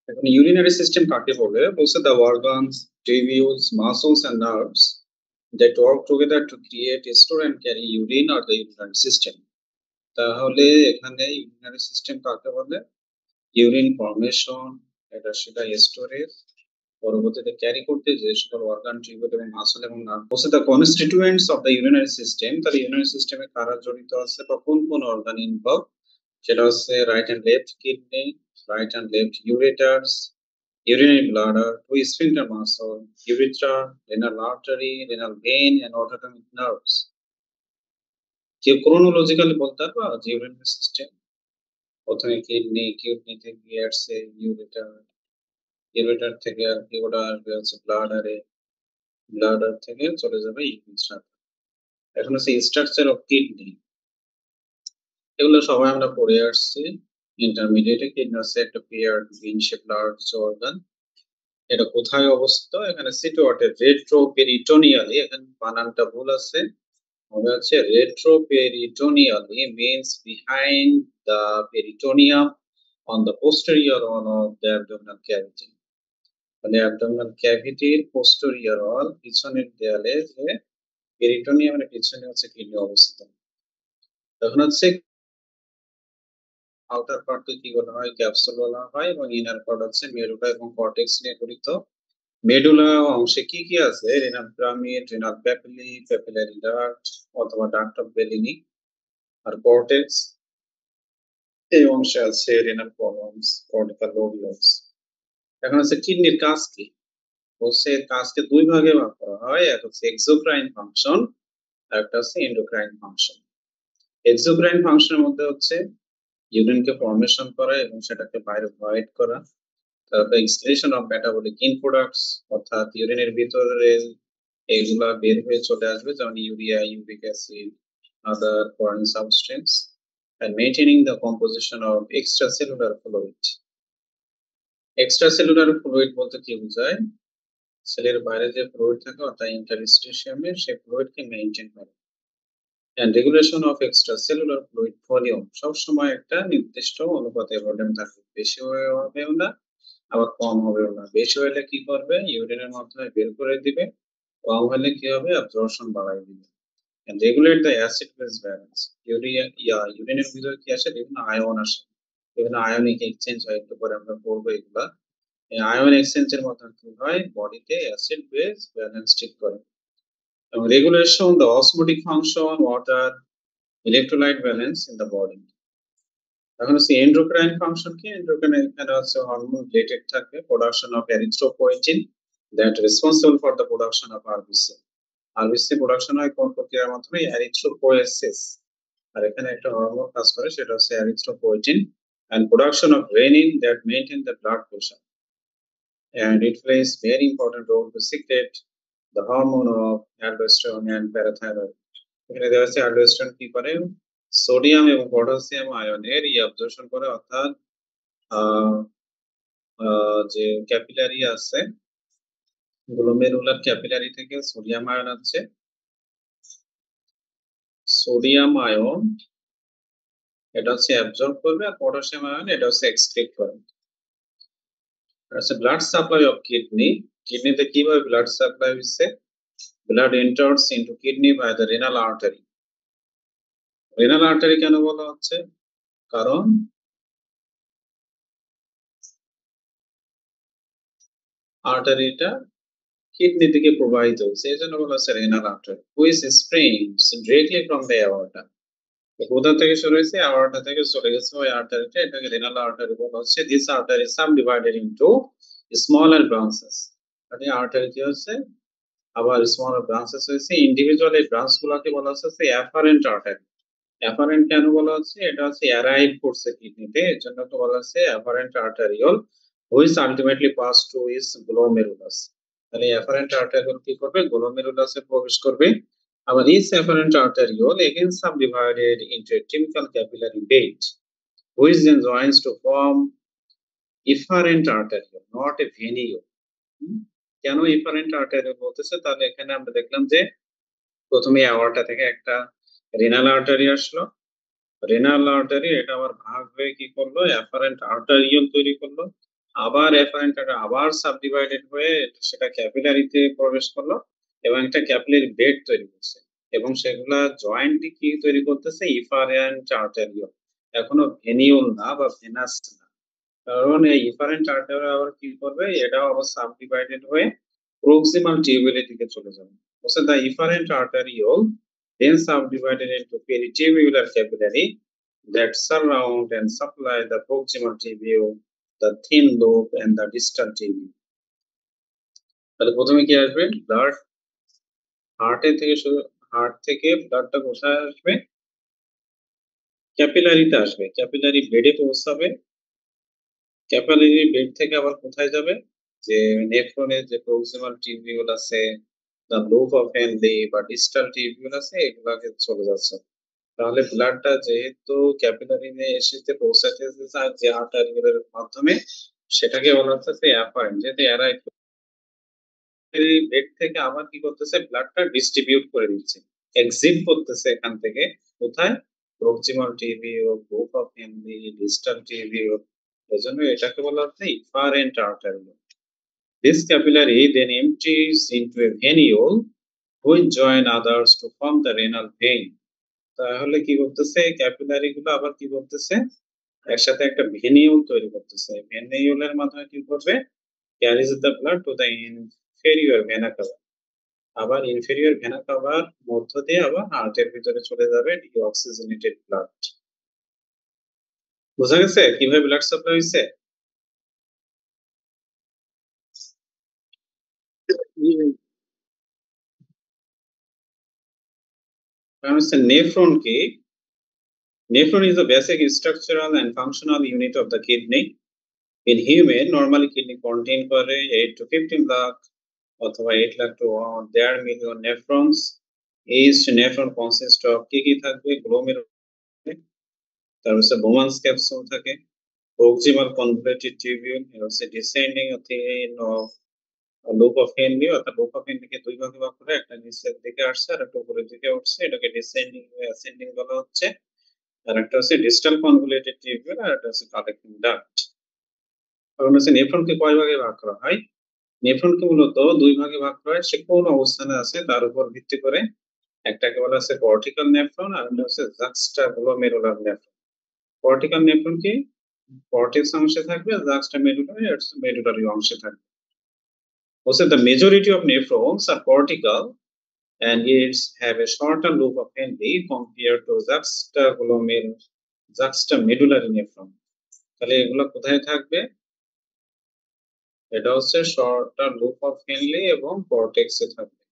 এখন urinary system কাকে বলে? বলছে the organs, tubules, muscles and nerves that work together to create, store and carry urine or the urinary system. তাহলে এখানে urinary system কাকে বলে? urine formation, এটা সেটা স্টোরেজ, পরবর্তীতে ক্যারি করতে যে সকল অর্গান, টিউবুল এবং মাসল এবং নার্ভ বলছে the constituents of the urinary system. তাহলে urinary system এ কারা জড়িত আছে বা কোন কোন অর্গান ইনভলভ, সেটা হচ্ছে right and left kidney, right and left ureters, urinary bladder, two sphincter muscle, urethra, renal artery, renal vein, and autonomic nerves. কেউ chronologically বলতে পারবা যে urinary system? প্রথমে কিডনি, কিডনি থেকে আসছে ইউরেটার, ইউরেটার থেকে আর কি ওটা আসবে হচ্ছে ব্লাডারে, ব্লাডার থেকে চলে যাবে ইউরেথ্রা। এখন হচ্ছে স্ট্রাকচার অফ কিডনি, এগুলো সবাই আমরা পড়ে আসছি ইন্টারমিডিয়েটে। কিডনি হচ্ছে একটা pair green shape large organ. এটা কোথায় অবস্থিত? এখানে সিটুয়েটেড রেট্রোপেরিটোনিয়ালি, এখানে বানানটা ভুল আছে, হবে হচ্ছে রেট্রোপেরিটোনিয়ালি means behind the peritoneum on the posterior wall of the abdominal cavity. মানে abdominal cavity এর posterior wall, পিছনের দেয়ালে যে পেরিটোনিয়ামের পিছনে হচ্ছে কিডনি অবস্থিত। তখন হচ্ছে আউটার পার্টকে কি বলা হয়? ক্যাপসুল বলা হয়, এবং ইনার পার্ট হচ্ছে মেরুলা এবং কর্টেক্স নিয়ে গঠিত। মেডুলা অংশে কি কি আছে? Renal pyramid, renal popilliae, papillary duct অথবা ডাক্ট অফ বেলিনি। আর কর্টেক্স, এই অংশে আছে রেনাল কলমস, কর্টিক্যাল লোবিউলস। এখন হচ্ছে কিডনির কাজ কি? বলছে কাজকে দুই ভাগে ভাগ করা হয়, একটা হচ্ছে এক্সোক্রাইন ফাংশন আর একটা হচ্ছে এন্ডোক্রাইন ফাংশন। এক্সোক্রাইন ফাংশনের মধ্যে হচ্ছে ইউরিনকে ফর্মেশন করা এবং সেটাকে বাইরে ভয়েড করা, তারপর এক্সক্রিশন অফ মেটাবলিক ইনপ্রোডাক্টস, অর্থাৎ ইউরিনের ভিতরে এগুলা বের হয়ে চলে আসবে, যেমন urea, uric acid, other foreign substance, and maintaining the composition of extracellular fluid. extracellular fluid বলতে কি বোঝায়? সেলের বাইরে যে ফ্লুইড থাকে অর্থাৎ ইন্টারস্টিশিয়ামে, সেই ফ্লুইডকে মেইনটেইন করে। and regulation of extracellular fluid volume, সব সময় একটা নির্দিষ্ট অনুপাতে ভলিউম থাকবে, বেশি হবেও না আবার কম হবেও না। বেশি হলে কি করবে? ইউরিনের মাধ্যমে বের করে দিবে, কম হলে কি হবে? অ্যাবজর্পশন বাড়ায় দিবে। and regulate the acid base balance. ইউরিনের ভিতরে কি আসে? বিভিন্ন আয়ন আসে, বিভিন্ন আয়নিক এক্সচেঞ্জ হয়, একটু পরে আমরা পড়বো এগুলা। এই আয়ন এক্সচেঞ্জের মাধ্যমে কি হয়? বডিতে অ্যাসিড বেস ব্যালেন্স ঠিক করে। এবং regulation the osmotic function, water, electrolyte balance in the body. এখন হচ্ছে এন্ডোক্রাইন ফাংশন কি? এন্ডোক্রাইন এখানে হচ্ছে হরমোন রিলেটেড থাকে, production of erythropoietin that responsible for the production of RBC. RBC production হয় কোন প্রক্রিয়ার মাধ্যমে? এরিথ্রোপোয়েসিস। আর এখানে একটা হরমোন কাজ করে, সেটা হচ্ছে erythropoietin, and production of renin that maintain the blood pressure, and it plays very important role to secrete the hormone of aldosterone and parathyroid. এখানে দেখা যাচ্ছে aldosterone কি করে? সোডিয়াম এবং পটাশিয়াম আয়নের অ্যাবজর্পশন করে, অর্থাৎ যে ক্যাপিলারি আছে, গ্লোমেরুলার ক্যাপিলারি থেকে সোডিয়াম আয়ন আছে, সোডিয়াম আয়ন এটা হচ্ছে অ্যাবজর্ব করবে, আর পটাশিয়াম আয়ন এটা হচ্ছে এক্সক্রিট করবে। আচ্ছা, ব্লাড সাপ্লাই অফ কিডনি, কিডনিতে কিভাবে ব্লাড সাপ্লাই হচ্ছে? Blood enters into kidney by the renal artery. Renal artery কেন বলা হচ্ছে? কারণ আর্টারিটা কিডনি থেকে প্রবাহিত হচ্ছে, এই জন্য বলা হচ্ছে renal artery, which springs directly from the aorta. কোথা থেকে শুরু হয়েছে? অ্যাওর্টা থেকে চলে গেছে ওই আর্টারিটা, এটাকে রেনাল আর্টারি বলা হচ্ছে। This artery subdivided into smaller branches. মানে আর্টারি কি হচ্ছে? আবার স্মলার ব্রাঞ্চেস হয়েছে। ইন্ডিভিজুয়াল এই ব্রাঞ্চ গুলোকে বলা হচ্ছে অ্যাফারেন্ট আর্টারি। অ্যাফারেন্ট কেন বলা হচ্ছে? এটা হচ্ছে অ্যারাইভ করছে কিডনিতে, এর জন্য তো বলা হচ্ছে afferent arteriole, which ultimately pass to is glomerulus. তাহলে অ্যাফারেন্ট আর্টারিওল কি করবে? গ্লোমেরুলাসে প্রবেশ করবে। আবার is afferent arteriole again subdivided into a typical capillary bed, which then joins to form efferent arteriole, not a veniole. কেন efferent arteriole বলতেছে? তাহলে এখানে আমরা দেখলাম যে প্রথমে অ্যাওর্টা থেকে একটা রেনাল আর্টারি আসলো, রেনাল আর্টারি এটা আবার ভাগ হয়ে কি করলো? অ্যাফারেন্ট আর্টারিওল তৈরি করলো, আবার এফারেন্ট আর্টারি আবার সাবডিভাইডেড হয়ে সেটা ক্যাপিলারিতে প্রবেশ করলো এবং একটা ক্যাপিলারি বেড তৈরি করছে এবং সেগুলা জয়েন্টলি কি তৈরি করতেছে ইফারেন্ট আর্টারিওল, এখনো ভেনিউল না বা ভেনাস না। কারণ এই ইফারেন্ট আর্টারি আবার কি করবে, এটাও আবার সাবডিভাইডেড হয়ে প্রক্সিমাল টিউবুলের দিকে চলে যাবে। So the efferent arteriole then subdivided into peritubular capillary that surround and supply the proximal tubule, the thin lobe and the distal tubule. তাহলে প্রথমে কি আসবে, ব্লাড হার্ট থেকে ব্লাডটা কোথায় আসবে, ক্যাপিলারিতে আসবে, ক্যাপিলারি বেডে পৌঁছাবে, ক্যাপিলারি বেড থেকে আবার কোথায় যাবে, যে নেফ্রনের যে প্রক্সিমাল টিউবিউল আছে, দ্য লুপ অফ হেনলি বা ডিস্টাল টিউবিউল আছে, এগুলাকে চলে যাচ্ছে। তাহলে ব্লাডটা যেহেতু ক্যাপিলারিতে এসে পৌঁছাতে চায় যে আর্টারিগুলোর মাধ্যমে, সেটাকে বলা হচ্ছে অ্যাফারেন্ট, যেহেতু এরা বেড থেকে আবার কি করতেছে, ব্লাডটা ডিস্ট্রিবিউট করে দিচ্ছে, এক্সিট করতেছে এখান থেকে কোথায়, proximal tubule, loop of Henle, distal tubule. এজন্য এটাকে বলা হচ্ছে efferent artery. This capillary then empties into a venule which join others to form the renal vein. তাহলে কি করতেছে, ক্যাপিলারি গুলো আবার কি করতেছে, একসাথে একটা ভেনিউল তৈরি করতেছে। ভেনিউলের মাধ্যমে কি করবে, carries the blood to the inferior vena CAVA, আবার ইনফেরিয়র ভেনা কাভার মধ্য দিয়ে আবার হার্টের ভিতরে চলে যাবে ডিঅক্সিজেনেটেড ব্লাড। বোঝা গেছে কিভাবে ব্লাড সাপ্লাই হইছে? নেফ্রন কি, nephron is the basic structural and functional unit of the kidney. In human, normally kidney contain করে 8 to 15 lakh অথবা 8 lakh to 1.5 million nephrons. Each nephron consists of কি থাকবে, glomeruli, তারপরে Bowman's capsule থাকে, proximal convoluted tubule, হচ্ছে descending thin of loop of Henle, অর্থাৎ loop of Henle কে দুই ভাগে ভাগ করে একটা নিচের দিকে আসছে আর একটা উপরের দিকে উঠছে, এটাকে descending ascending বলা হচ্ছে। আর একটা হচ্ছে ডিস্টাল কনভলিউটেড টিউবিউল আর একটা হচ্ছে কালেক্টিং ডাক্ট। কারণ হচ্ছে নেফ্রনকে কয় ভাগে ভাগ করা হয়, নেফ্রনকে মূলত দুই ভাগে ভাগ করা হয়, সে কোন অবস্থানে আছে তার উপর ভিত্তি করে। একটাকে বলা হচ্ছে কর্টিক্যাল নেফ্রন আর একটা হচ্ছে জাক্সটাগ্লোমেরুলার নেফ্রন। কর্টিক্যাল নেফ্রন কি কর্টেক্স অংশে থাকবে, জাক্সটামেডুলারি আর মেডুলারি অংশে থাকবে। হচ্ছে the majority of nephrons are cortical and it have a shorter loop of Henle compared to juxtamedullary nephron. তাহলে এগুলো কোথায় থাকবে, এটা হচ্ছে শর্টার লুপ অফ হেনলি এবং কর্টেক্সে থাকবে।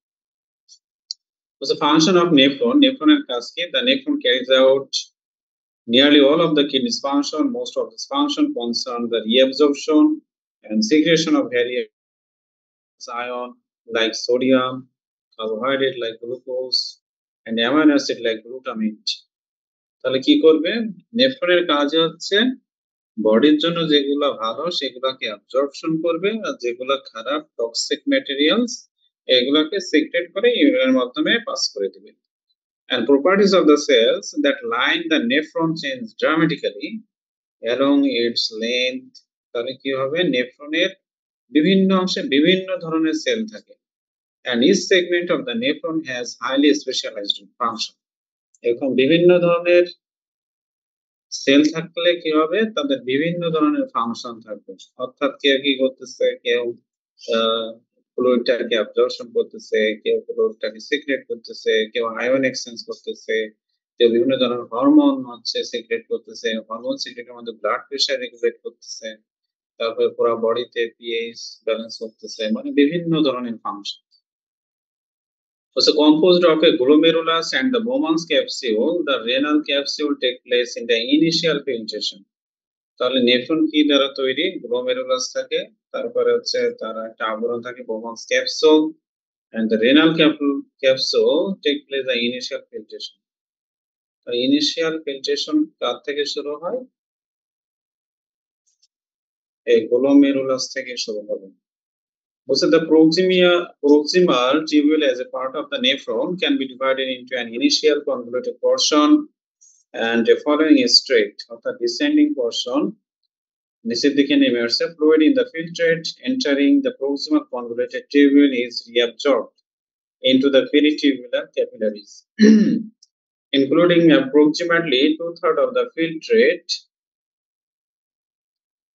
The function of nephron, নেফ্রনের কাজ কি, the nephron carries out nearly all of the kidney's function. Most of this function concern the reabsorption and secretion of various ion like sodium, carbohydrate like glucose and amino acid like glutamate. তাহলে কি করবে, নেফ্রনের কাজ হচ্ছে বডির জন্য যেগুলো ভালো সেগুলোকে অ্যাবজর্পশন করবে আর যেগুলো খারাপ টক্সিক ম্যাটেরিয়ালস এগুলোকে সিক্রেট করে ইউরিনের মাধ্যমে পাস করে দিবে। And properties of the cells that line the nephron change dramatically along its length. তাহলে কি হবে, নেফ্রনের বিভিন্ন অংশে বিভিন্ন ধরনের সেল থাকে and each segment of the nephron has highly specialized function. এরকম বিভিন্ন ধরনের সেল থাকলে কি হবে, তাদের বিভিন্ন ধরনের ফাংশন থাকবে। অর্থাৎ কেউ কি করতেছে, কেউ ফ্লুইডটাকে অ্যাবজর্পশন করতেছে, কেউ ফ্লুইডটাকে সিক্রেট করতেছে, কেউ আয়ন এক্সচেঞ্জ করতেছে, কেউ বিভিন্ন ধরনের হরমোন হচ্ছে সিক্রেট করতেছে, হরমোন সিক্রেটের মধ্যে ব্লাড প্রেশার রেগুলেট করতেছে, তারপরে পুরো বডিতে পিএইচ ব্যালেন্স করতেছে, মানে বিভিন্ন ধরনের function. Was composed of a glomerulus and the Bowman's capsule. The renal capsule take place in the initial filtration. তাহলে নেফ্রন কি দ্বারা তৈরি, গ্লোমেরুলাস থাকে, তারপরে হচ্ছে তার একটা আবরণ থাকে Bowman's capsule and the renal capsule take place the initial filtration. তো ইনিশিয়াল ফিল্ট্রেশন কার থেকে শুরু হয়, এই গ্লোমেরুলাস থেকে শুরু হবে। Also, the proximal tubule as a part of the nephron can be divided into an initial convoluted portion and a following straight, অর্থাৎ descending portion. নিচের দিকে নেমে আসছে fluid in the filtrate entering the proximal convoluted tubule is reabsorbed into the peritubular capillaries including approximately two-thirds of the filtrate,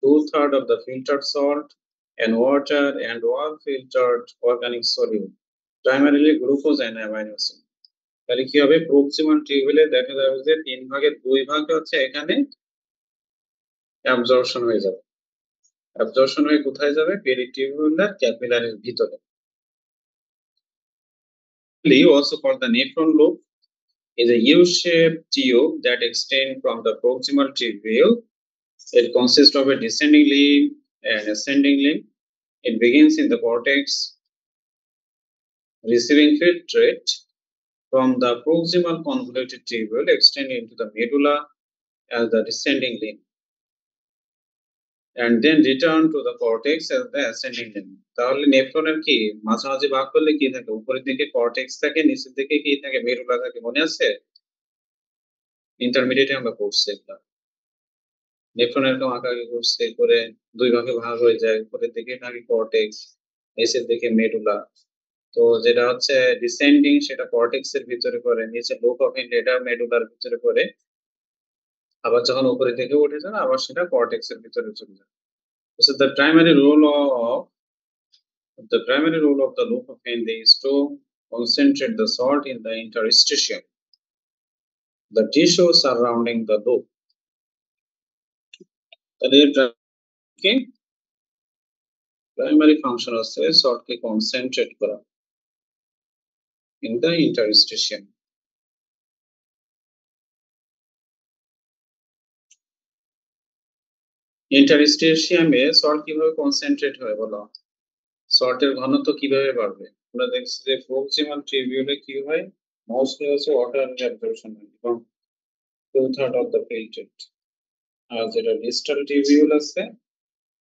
two-thirds of the filtered salt and water and all filtered organic solute, primarily glucose and amino acid. তাহলে কি হবে proximal টিউবুলে দেখা যাবে যে 3 ভাগের 2 ভাগ হচ্ছে এখানে অ্যাবজর্পশন হয়ে যাবে অ্যাবজর্পশন হয়ে কোথায় যাবে পেরিটিউবুলার ক্যাপিলারির ভিতরে also called the nephron loop is a U-shaped tube that extends from the proximal tubule. It consists of a descending limb and ascending limb. It begins in the cortex, receiving filtrate from the proximal convoluted tubule, extending into the medulla as the descending limb, and then return to the cortex as the ascending limb. তাহলে নেফ্রনের কি মাঝামাঝি ভাগ করলে কি থাকে উপরের দিকে cortex থাকে নিচের দিকে কি থাকে মেডুলা থাকে মনে আছে ইন্টারমিডিয়েটে আমরা পড়ছি এটা নেফ্রন এরকম আকারে করছে করে 2 ভাগে ভাগ হয়ে যায় উপরের দিকে থাকে কর্টেক্স নিচের দিকে মেডুলা তো যেটা হচ্ছে ডিসেন্ডিং সেটা কর্টেক্স এর ভিতরে করে নিচে লুপ অফ এটা মেডুলার ভিতরে করে আবার যখন উপরের দিকে উঠে যায় আবার সেটা কর্টেক্স এর ভিতরে চলে যায় so the primary role of the loop of Henle is to concentrate the salt in the interstitium, the tissue surrounding the loop. Okay. Primary function আছে salt কে concentrate করা in the interstitium. ইন্টারস্টিশিয়ামে সল্ট কিভাবে concentrate হয় বলো সল্টের ঘনত্ব কিভাবে বাড়বে আমরা দেখছি যে প্রক্সিমাল টিউবিউলে কি হয় মোস্টলি হচ্ছে ওয়াটার অ্যাবজর্পশন হয় এবং 2/3 অফ দ্য ফিল্ট্রেট আর যেটা ডিস্টাল টিউবিউল আছে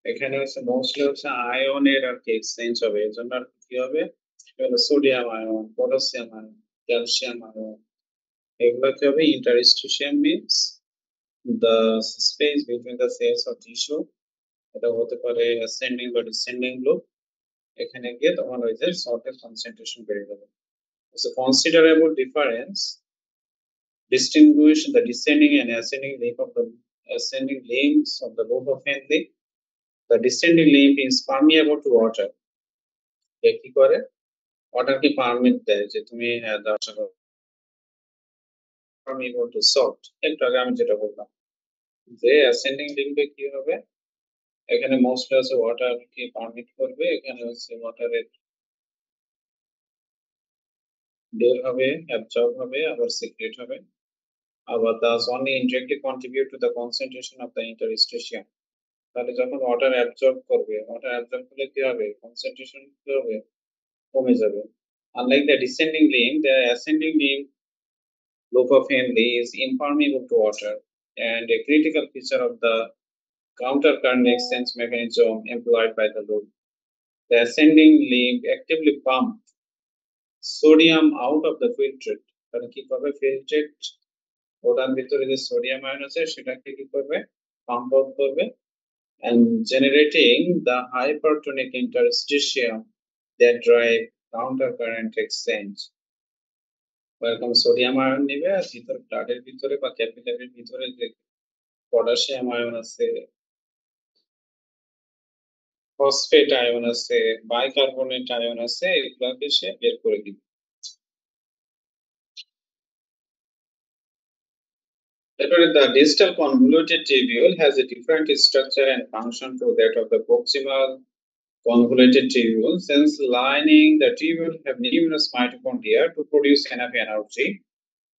এখানে হচ্ছে মোস্টলি হচ্ছে আয়নের আর কি এক্সচেঞ্জ হবে এজন্য আর কি হবে sodium ion potassium ion calcium ion এগুলো কি হবে ইন্টারস্টিশিয়াম means the space between the cells or tissue এটা হতে পারে ascending বা descending loop এখানে গিয়ে তখন ওই যে সল্টের কনসেন্ট্রেশন বেড়ে যাবে so considerable difference distinguish the descending and ascending limb of the ascending limbs of the loop of Henle. The descending limb is permeable to water কি করে ওয়াটার কি পারমিট দেয় যে তুমি দর্শক permeable to salt একটু আগে আমি যেটা বললাম যে ascending লিম্বে কি হবে এখানে মোস্টলি আছে ওয়াটার কি পারমিট করবে এখানে হচ্ছে ওয়াটারের বের হবে অ্যাবজর্ব হবে আবার সিক্রেট হবে আবার thus only indirectly contribute to the concentration of the interstitium তাহলে যখন ওয়াটার অ্যাবজর্ব করবে ওয়াটার অ্যাবজর্ব করলে কি হবে কনসেন্ট্রেশন কি হবে কমে যাবে unlike the descending limb the ascending limb loop of Henle is impermeable to water and a critical feature of the counter current exchange mechanism employed by the loop. The ascending limb actively pumps sodium out of the filtrate. তাহলে কি করবে filtrate ওটার ভিতরে যে sodium ion আছে সেটাকে কি করবে পাম্প আউট করবে and generating the hypertonic interstitium that drive counter current exchange. এরকম সোডিয়াম আয়ন নেবে আর ভিতরে ব্লাডের ভিতরে বা ক্যাপিলারির ভিতরে যে পটাশিয়াম আয়ন আছে ফসফেট আয়ন আছে বাইকার্বনেট আয়ন আছে এগুলোকে সে বের করে দিবে তারপরে the distal convoluted tubule has a different structure and function to that of the proximal convoluted tubule since lining the tubule have numerous mitochondria to produce enough energy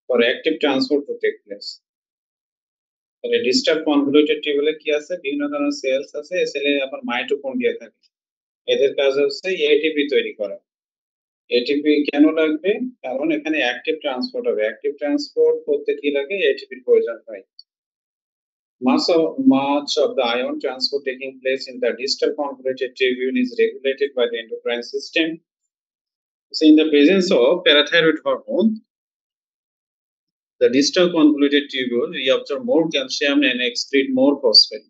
for active transport to take place. তাহলে distal convoluted টিউবুলে কি আছে বিভিন্ন ধরনের sales আছে সেলে আবার mitochondria থাকে এদের কাজ হচ্ছে এটিপি তৈরি করা এটিপি কেন লাগবে কারণ এখানে অ্যাক্টিভ ট্রান্সপোর্ট হবে অ্যাক্টিভ ট্রান্সপোর্ট করতে কি লাগে এটিপির প্রয়োজন হয় much of the ion transport taking place in the distal convoluted tubule is regulated by the endocrine system so in the presence of parathyroid hormone the distal convoluted tubule reabsorb more calcium and excrete more phosphate.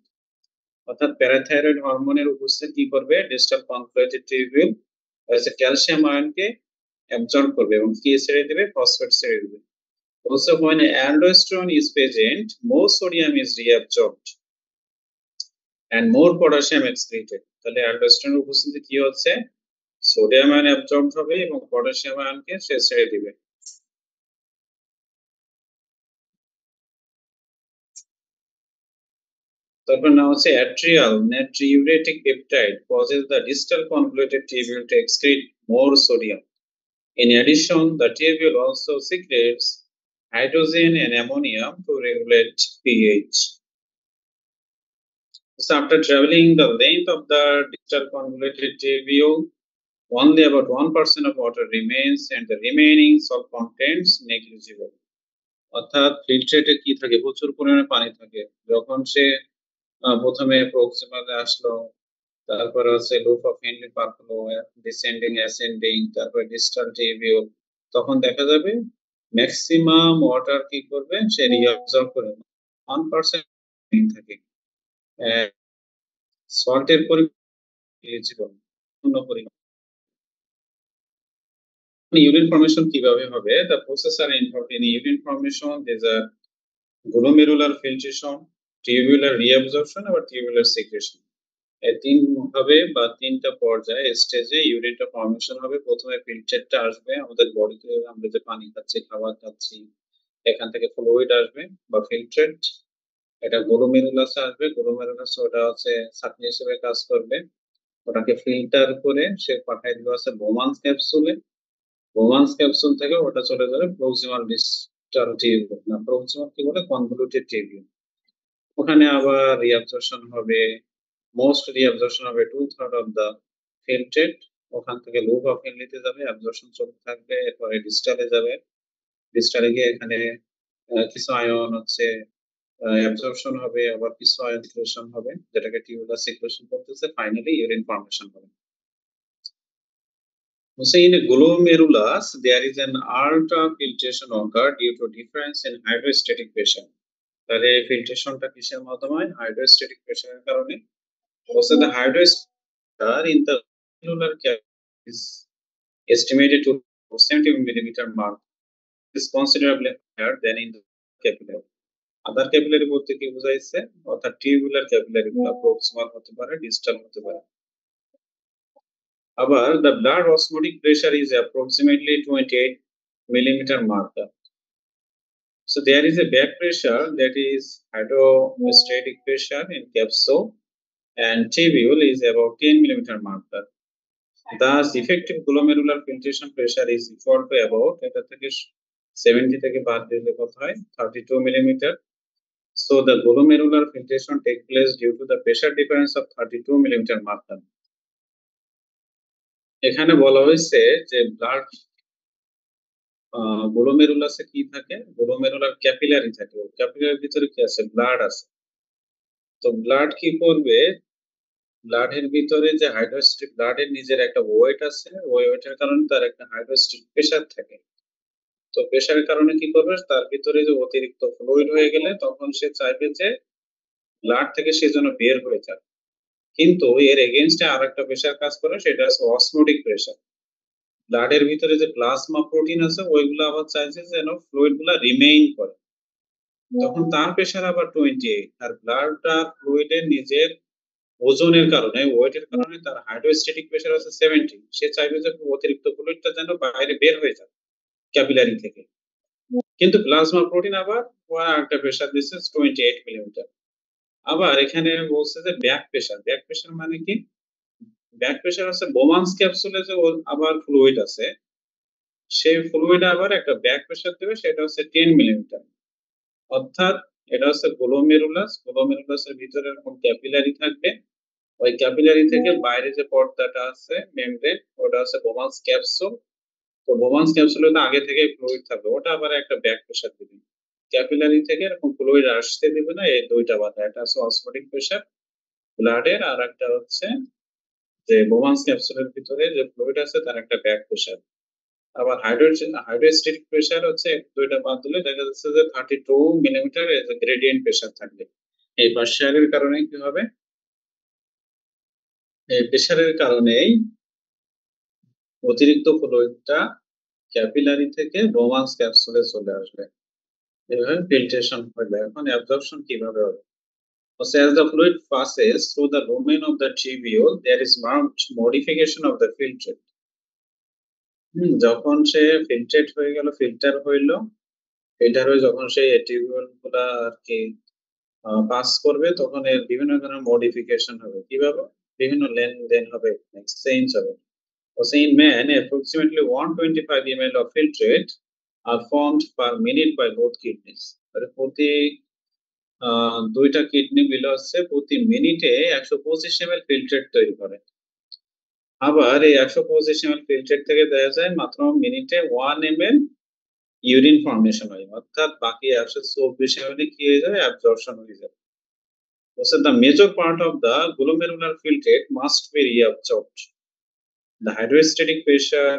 অর্থাৎ parathyroid হরমোনের উপস্থিতি কি করবে, distal convoluted tubule calcium আয়নকে absorb করবে এবং কি ছেড়ে দেবে, ফসফেট ছেড়ে দেবে। Also when aldosterone is present, more sodium is reabsorbed and more potassium excreted. তাহলে অ্যালডোস্টেরন উপস্থিতি কি হচ্ছে, সোডিয়াম আয়ন অ্যাবজর্ব হবে এবং পটাশিয়াম আয়নকে সে ছেড়ে দিবে। তারপর না হচ্ছে atrial natriuretic peptide causes the distal convoluted tubule to excrete more sodium. In addition, the tubule also secretes hydrogen and ammonium to regulate pH. So after traveling the length of the distal convoluted tubule, only about 1% of water remains and the remaining salt contents negligible. অর্থাৎ ফিল্ট্রেটে কি থাকে, প্রচুর পরিমাণে পানি থাকে। যখন সে প্রথমে প্রক্সিমালে আসলো, তারপরে হচ্ছে লুপ অফ হেনরি পার হলো, ডিসেন্ডিং অ্যাসেন্ডিং, তারপরে ডিস্টাল টিবিউল, তখন দেখা যাবে ম্যাক্সিমাম ওয়াটার কি করবে, সে রিঅবজর্ব করে 1% থাকে। সল্টের পরিমাণ পূর্ণ পরিমাণ। ইউরিন ফর্মেশন কিভাবে হবে, the process R involved in urine formation, there's a glomerular filtration, tubular reabsorption আবার tubular secretion। এই তিন ভাবে বা তিনটা পর্যায়ে স্টেজে ইউরিনটা ফর্মেশন হবে। প্রথমে ফিল্ট্রেটটা আসবে, আমাদের বডিতে আমরা যে পানি খাচ্ছি, খাবার খাচ্ছি, এখান থেকে ফ্লুইড আসবে বা ফিল্ট্রেট, এটা গ্লোমেরুলাসে আসবে। গ্লোমেরুলাস ওটা হচ্ছে ছাঁকনি হিসেবে কাজ করবে, ওটাকে ফিল্টার করে সে পাঠায় দিবে আছে বোমান্স ক্যাপসুলে। বোমান্স ক্যাপসুল থেকে ওটা চলে যাবে প্রক্সিমাল ডিস্টাল টিউবিউল, না প্রক্সিমাল কি বলে, কনভলিউটেড টিউবিউল। ওখানে আবার রিঅ্যাবজর্পশন হবে, মোস্ট রিঅ্যাবজর্পশন হবে 2/3 অফ দা ফিল্ট্রেট। ওখান থেকে লুপ অফ হেনরিতে যাবে, অ্যাবজর্পশন চলতে থাকবে, এরপরে ডিস্টালে যাবে। ডিস্টালে গিয়ে এখানে কিছু আয়ন হচ্ছে অ্যাবজর্পশন হবে, আবার কিছু আয়ন সিক্রেশন হবে, যেটাকে টিউবুলার সিক্রেশন বলতেছে। ফাইনালি ইউরিন ফর্মেশন হবে। So in a glomerulus, there is an ultrafiltration occur due to difference in hydrostatic pressure. তাহলে এই ফিল্ট্রেশনটা কিসের মাধ্যমে হয়, হাইড্রোস্ট্যাটিক প্রেসারের কারণে। Also the hydrostatic pressure in the glomerular cavity is estimated to 70 millimeter mark, is considerably higher than in the capillary. Other capillary বলতে কি বোঝাইছে, অর্থাৎ টিউবুলার ক্যাপিলারি গুলো প্রক্সিমাল হতে পারে, ডিস্টাল হতে পারে। আবার the blood osmotic pressure is approximately 28 millimeter marker. So there is a back pressure, that is hydrostatic pressure in capsule, and tubule is about 10 millimeter marker. Thus effective glomerular filtration pressure is equal to about এটা থেকে 70 থেকে বাদ দিলে কত হয়, 32 millimeter. So the glomerular filtration take place due to the pressure difference of 32 millimeter marker. এখানে বলা হয়েছে যে ব্লাড গ্লোমেরুলাসে কি থাকে, গ্লোমেরুলার ক্যাপিলারি থাকে, ক্যাপিলারির ভিতরে কি আছে, ব্লাড আছে। তো ব্লাড কি করবে, ব্লাডের ভিতরে যে হাইড্রোস্ট্যাটিক, ব্লাডের নিজের একটা ওয়েট আছে, ওই ওয়েটের কারণে তার একটা হাইড্রোস্ট্যাটিক প্রেসার থাকে। তো প্রেসারের কারণে কি করবে, তার ভিতরে যে অতিরিক্ত ফ্লুইড হয়ে গেলে তখন সে চাইবে যে ব্লাড থেকে সে যেন বের হয়ে যায়। কিন্তু এর এগেইনস্টে আরেকটা প্রেসার কাজ করে, সেটা হচ্ছে অসমোটিক প্রেসার। ব্লাডের ভিতরে যে প্লাজমা প্রোটিন আছে ওইগুলো আবার চাইছে যেন ফ্লুইড গুলা রিমেইন করে, তখন তার প্রেসার আবার 28। আর ব্লাডটা ফ্লুইডের নিজের ওজনের কারণে, ওয়েটের কারণে তার হাইড্রোস্ট্যাটিক প্রেসার আছে 70। সে চাইবে যে অতিরিক্ত ফ্লুইডটা যেন বাইরে বের হয়ে যায় ক্যাপিলারি থেকে, কিন্তু প্লাজমা প্রোটিন আবার একটা প্রেসার দিচ্ছে 28 মিলিমিটার। আবার এখানে বলছে যে ব্যাক প্রেসার, ব্যাক প্রেসার মানে কি, ব্যাক প্রেসার আছে বোমান্স ক্যাপসুলে যে আবার ফ্লুইড আছে, সেই ফ্লুইড আবার একটা ব্যাক প্রেসার দেবে, সেটা হচ্ছে 10 মিলিমিটার। অর্থাৎ এটা হচ্ছে গ্লোমেরুলাস, গ্লোমেরুলাসের ভিতরে এরকম ক্যাপিলারি থাকবে, ওই ক্যাপিলারি থেকে বাইরে যে পর্দাটা আছে মেমব্রেন, ওটা হচ্ছে বোমান্স ক্যাপসুল। তো বোমান্স ক্যাপসুলে তো আগে থেকে ফ্লুইড থাকবে, ওটা আবার একটা ব্যাক প্রেসার দিবে। ক্যাপিলারি থেকে এরকম ফ্লুইড আসতে দিবে না, এই দুইটা বাধা, একটা হচ্ছে অসমোটিক প্রেসার ব্লাডের, আর একটা হচ্ছে যে বোমান্স ক্যাপসুলের ভিতরে যে ফ্লুইড আছে তার একটা ব্যাক প্রেসার। আবার হাইড্রোস্ট্যাটিক প্রেসার হচ্ছে দুইটা বাদ দিলে দেখা যাচ্ছে যে 32 মিলিমিটার গ্রেডিয়েন্ট প্রেসার থাকবে। এই প্রেসারের কারণে কি হবে, এই প্রেসারের কারণেই অতিরিক্ত ফ্লুইডটা ক্যাপিলারি থেকে বোমাস ক্যাপসুলে চলে আসবে, এভাবে ফিল্ট্রেশন হবে। এখন অ্যাবজর্পশন কিভাবে হবে? So as the fluid passes through the lumen of the tubule, there is marked modification of the filtrate. যখন সে ফিল্ট্রেট হয়ে গেল, ফিল্টার হইলো, ফিল্টার হয়ে যখন সেই টিউবিউল গুলা আর কি পাস করবে, তখন এর বিভিন্ন ধরনের মডিফিকেশন হবে। কিভাবে? বিভিন্ন লেনদেন হবে, এক্সচেঞ্জ হবে। So in man, approximately 125 ml of filtrate are formed per minute by both kidneys. প্রতি দুইটা কিডনি মিলে হচ্ছে প্রতি মিনিটে 125 ml ফিল্ট্রেট তৈরি করে। আবার এই 125 ml ফিল্ট্রেট থেকে দেখা যায় মাত্র মিনিটে 1 ml ইউরিন ফর্মেশন হয়, অর্থাৎ বাকি 124 ml কি হয়ে যাবে? অ্যাবজর্পশন হয়ে যাবে। So the major part of the glomerular filtrate must be reabsorbed. The hydrostatic pressure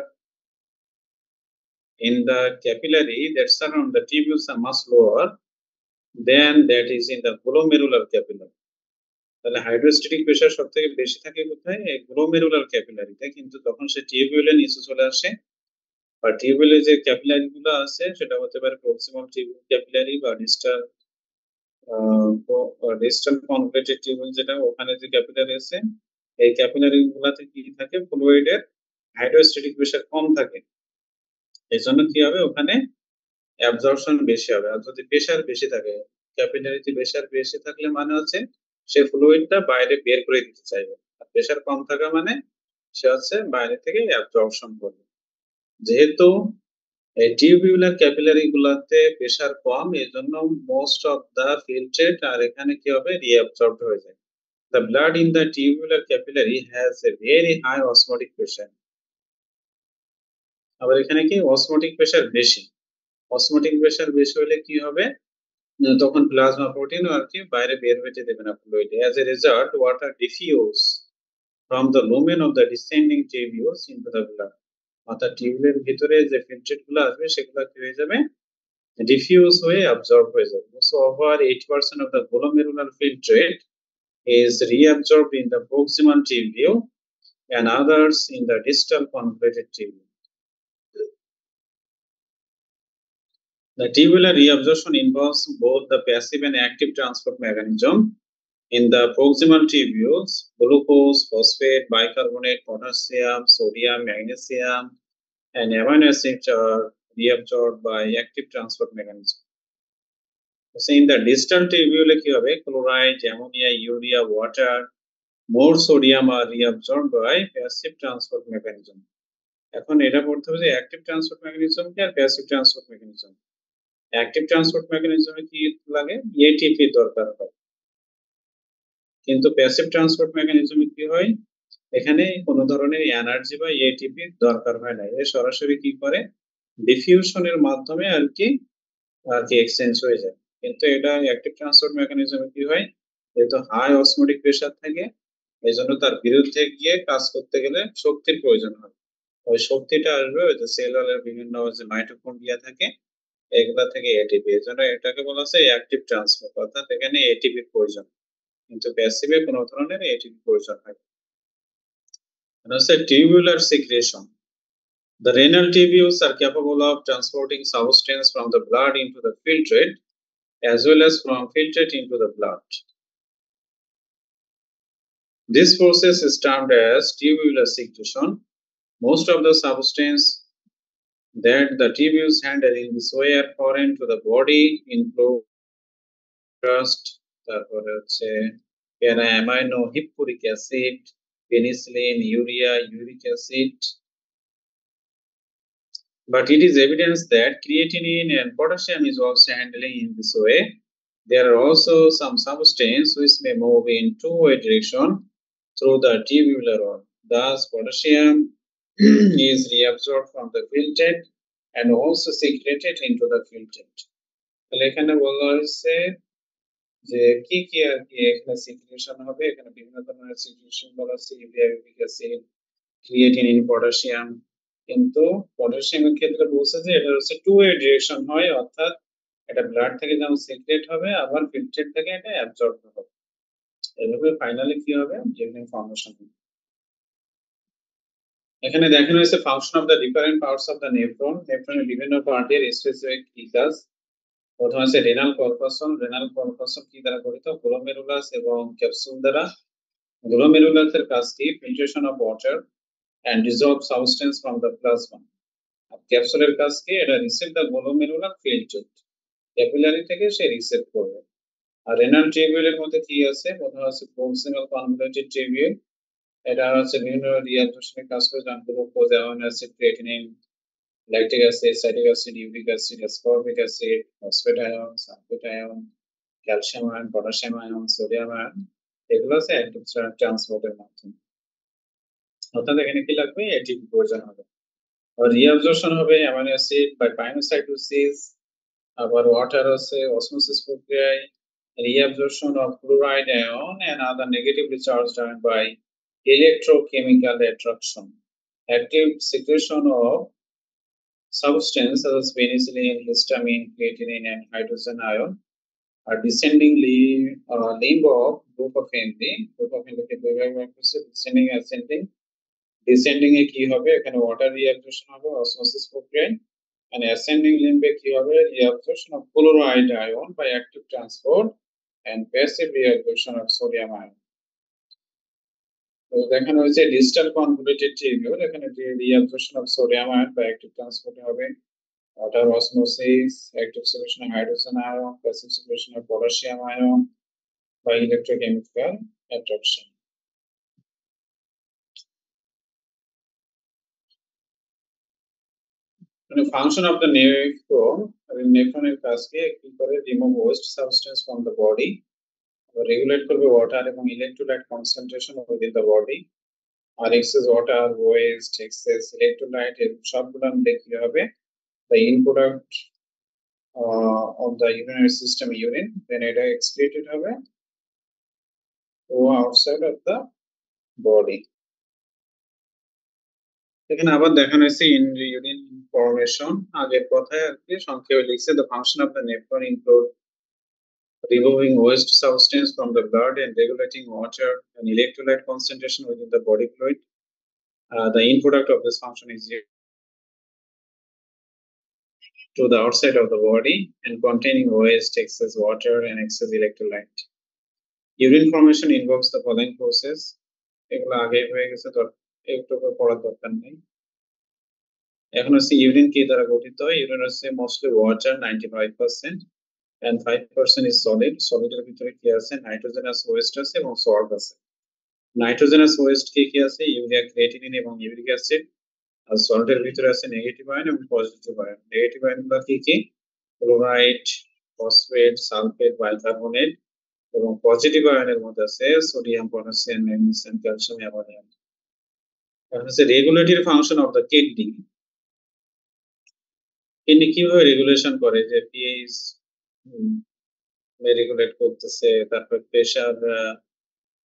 in the capillary that surround the tubules are much lower than that is in the glomerular capillary. তাহলে hydrostatic pressure সবথেকে বেশি থাকে কোথায়? এই glomerular ক্যাপিলারিতে। কিন্তু তখন সে টিউবিউলের নিচে চলে আসে, বা টিউবিউলের যে ক্যাপিলারি গুলো আছে সেটা হতে পারে প্রক্সিমাল টিউবিউল ক্যাপিলারি বা ডিস্টাল কনভেটেড টিউবিউল, যেটা ওখানে যে ক্যাপিলারি আছে, এই ক্যাপিলারি গুলাতে কি থাকে? ফ্লুইডের হাইড্রোস্ট্যাটিক প্রেসার কম থাকে। এই জন্য কি হবে? ওখানে অ্যাবজর্পশন বেশি হবে। আর যদি প্রেসার বেশি থাকে, ক্যাপিলারিতে প্রেসার বেশি থাকলে মানে হচ্ছে সে ফ্লুইডটা বাইরে বের করে দিতে চাইবে, আর প্রেসার কম থাকা মানে সে হচ্ছে বাইরে থেকে অ্যাবজর্পশন করবে। যেহেতু এই টিউবিউলার ক্যাপিলারি গুলাতে প্রেসার কম, এজন্য মোস্ট অফ দা ফিল্ট্রেট আর এখানে কি হবে? রিঅ্যাবজর্বড হয়ে যায়। The blood in the tubular capillary has a very high osmotic pressure. আবার এখানে কি অসমোটিক প্রেসার বেশি। অসমোটিক প্রেসার বেশি হলে কি হবে? তখন প্লাজমা প্রোটিন আর কি বাইরে বের হতে দেবে না fluid. As a result, water diffuse from the lumen of the descending tubules into the blood. অর্থাৎ টিউবের ভিতরে যে ফিল্ট্রেট গুলো আসবে সেগুলো কি হয়ে যাবে? ডিফিউজ হয়ে অ্যাবজর্ব হয়ে যাবে। So over 80% of the glomerular filtrate is reabsorbed in the proximal tubule and others in the distal convoluted tubule. The tubular reabsorption involves both the passive and active transport mechanism. In the proximal tubules, glucose, phosphate, bicarbonate, potassium, sodium, magnesium, and amino acids are reabsorbed by active transport mechanism. So in the distal tubule কি হবে? Chloride, ammonia, urea, water, more sodium are reabsorbed by passive transport mechanism. এখন এটা পড়তে হবে যে active transport mechanism কি আর passive transport mechanism. Active transport মেকানিজমে কি লাগে? এটিপি দরকার হয়। কিন্তু প্যাসিভ ট্রান্সপোর্ট মেকানিজমে কি হয়? এখানে কোনো ধরনের এনার্জি বা এটিপি দরকার হয় না। এ সরাসরি কি করে? ডিফিউশনের মাধ্যমে আর কি এক্সচেঞ্জ হয়ে যায়। কিন্তু এটা অ্যাক্টিভ ট্রান্সপোর্ট মেকানিজমে কি হয়? যেহেতু হাই অসমোটিক প্রেসার থাকে, এই জন্য তার বিরুদ্ধে গিয়ে কাজ করতে গেলে শক্তির প্রয়োজন হয়। ওই শক্তিটা আসবে ওই যে সেলুলার বিভিন্ন যে মাইটোকন্ড্রিয়া থাকে, এগুলা থেকে এটিপি। এই জন্য এটাকে বলা হয় অ্যাক্টিভ ট্রান্সপোর্ট, অর্থাৎ এখানে এটিপির প্রয়োজন। কিন্তু প্যাসিভে কোনো ধরনের এটিপি প্রয়োজন হয় না। হচ্ছে tubular secretion. The renal tubules are capable of transporting substance from the blood into the filtrate as well as from filtrate into the blood. This process is termed as tubular secretion. Most of the substance that the tubules handle in this way are foreign to the body, include trust, তারপরে হচ্ছে amino hippuric acid, penicillin, urea, uric acid. But it is evidence that creatinine and potassium is also handling in this way. There are also some substances which may move in two-way direction through the tubular wall. Thus, potassium is reabsorbed from the filtrate and also secreted into the filtrate. তাহলে এখানে বলা হয়েছে যে কি কি আর কি এখানে secretion হবে। এখানে বিভিন্ন ধরনের সিক্রেশন বলা হচ্ছে, urea, uric acid, creatinine, potassium. কিন্তু পটাশিয়ামের ক্ষেত্রে বলছে যে এটা হচ্ছে টু ওয়ে ডিরেকশন হয়, অর্থাৎ এটা ব্লাড থেকে যেমন সিক্রেট হবে আবার ফিল্ট্রেট থেকে এটা অ্যাবজর্ব হবে। এভাবে ফাইনালি কি হবে? ইউরিন ফর্মেশন হবে। এখানে দেখানো হয়েছে function of the different parts of the nephron. নেফ্রনের বিভিন্ন পার্টের স্পেসিফিক কি কাজ। প্রথম আছে রেনাল কর্পাসন। রেনাল কর্পাসন কি দ্বারা গঠিত? গ্লোমেরুলাস এবং ক্যাপসুল দ্বারা। গ্লোমেরুলাসের কাজ কি? Filtration of water and dissolve substance from the plasma. আর ক্যাপসুলের কাজ কি? এটা receive the glomerular filtrate, capillary থেকে সে রিসিভ করবে। আর রেনাল টিউবিউলের মধ্যে কি আছে? প্রথম আছে প্রক্সিমাল কনভলিউটেড টিউবিউল। এটা হচ্ছে বিভিন্ন রিঅ্যাবজর্পশনের কাজ করে, যেমন glucose, amino acid, creatinine, lactic acid, acetic acid, uric acid, ascorbic acid, phosphate ion, sulphate ion, calcium ion, potassium ion, sodium ion, এগুলো আছে অ্যাক্টিভ ট্রান্সপোর্টের মাধ্যমে। অর্থাৎ এখানে কি লাগবে? এটিপি প্রয়োজন হবে। আর রিঅ্যাবজর্পশন হবে অ্যামাইনো অ্যাসিড বাই পাইনোসাইটোসিস, আবার ওয়াটার আছে অসমোসিস প্রক্রিয়ায়, reabsorption of chloride ion and other negatively charged ion by electrochemical attraction, active secretion of substances such as penicillin, histamine, creatinine, and hydrogen ion are descending limb of group of enzyme. Group of enzyme descending ascending. Descending এ কি হবে? এখানে water reabsorption হবে osmosis প্রক্রিয়ায়, and ascending limb এ কি হবে? Reabsorption of chloride ion by active transport and passive reabsorption of sodium ion. তো দেখানো হয়েছে ডিজিটাল কনভলিউটেড টিউবিউল। এখানে যে reabsorption of sodium ion by active transport হবে, water osmosis, active secretion of hydrogen ion, passive secretion of potassium ion by electrochemical attraction. মানে function of the nephron, নেফ্রনের কাজকে কি করে? Remove waste substance from the body, regulate করবে water এবং electrolyte concentration within the body. আর excess water, waste, excess electrolyte সবগুলো মিলে কি হবে? The end product of the urinary system urine, then এটা excreted হবে ও outside of the body. এখানে আবার দেখানো হয়েছে ইন ইউরিন ফর্মেশন। আগের কথায় আর কি সংক্ষেপে লিখছে, the function of the nephron include removing waste substance from the blood and regulating water and electrolyte concentration within the body fluid. The end product of this function is to the outside of the body and containing waste, excess water, and excess electrolyte. Urine formation involves the following process. এগুলো আগে হয়ে গেছে, তো একটু পড়ার দরকার নেই। এখন হচ্ছে ইউরিন কি দ্বারা গঠিত? ইউরিন হচ্ছে mostly water 95% and 5% is solid. সলিডের ভিতরে কি আছে? নাইট্রোজেনাস ওয়েস্ট আছে এবং সল্ট আছে। নাইট্রোজেনাস ওয়েস্ট কি কি আছে? ইউরিয়া, ক্রিয়েটিনিন এবং ইউরিক অ্যাসিড। আর সল্টের ভিতরে আছে নেগেটিভ আয়ন এবং পজিটিভ আয়ন। নেগেটিভ আয়নগুলো কি কি? ক্লোরাইড, ফসফেট, সালফেট, বাইকার্বনেট, এবং পজিটিভ আয়নের মধ্যে আছে sodium, potassium, magnesium, calcium, ammonium. এখন হচ্ছে regulatory function of the kidney. Kidney কিভাবে রেগুলেশন করে? যে পিএইচ রেগুলেট করতেছে, তারপর প্রেসার,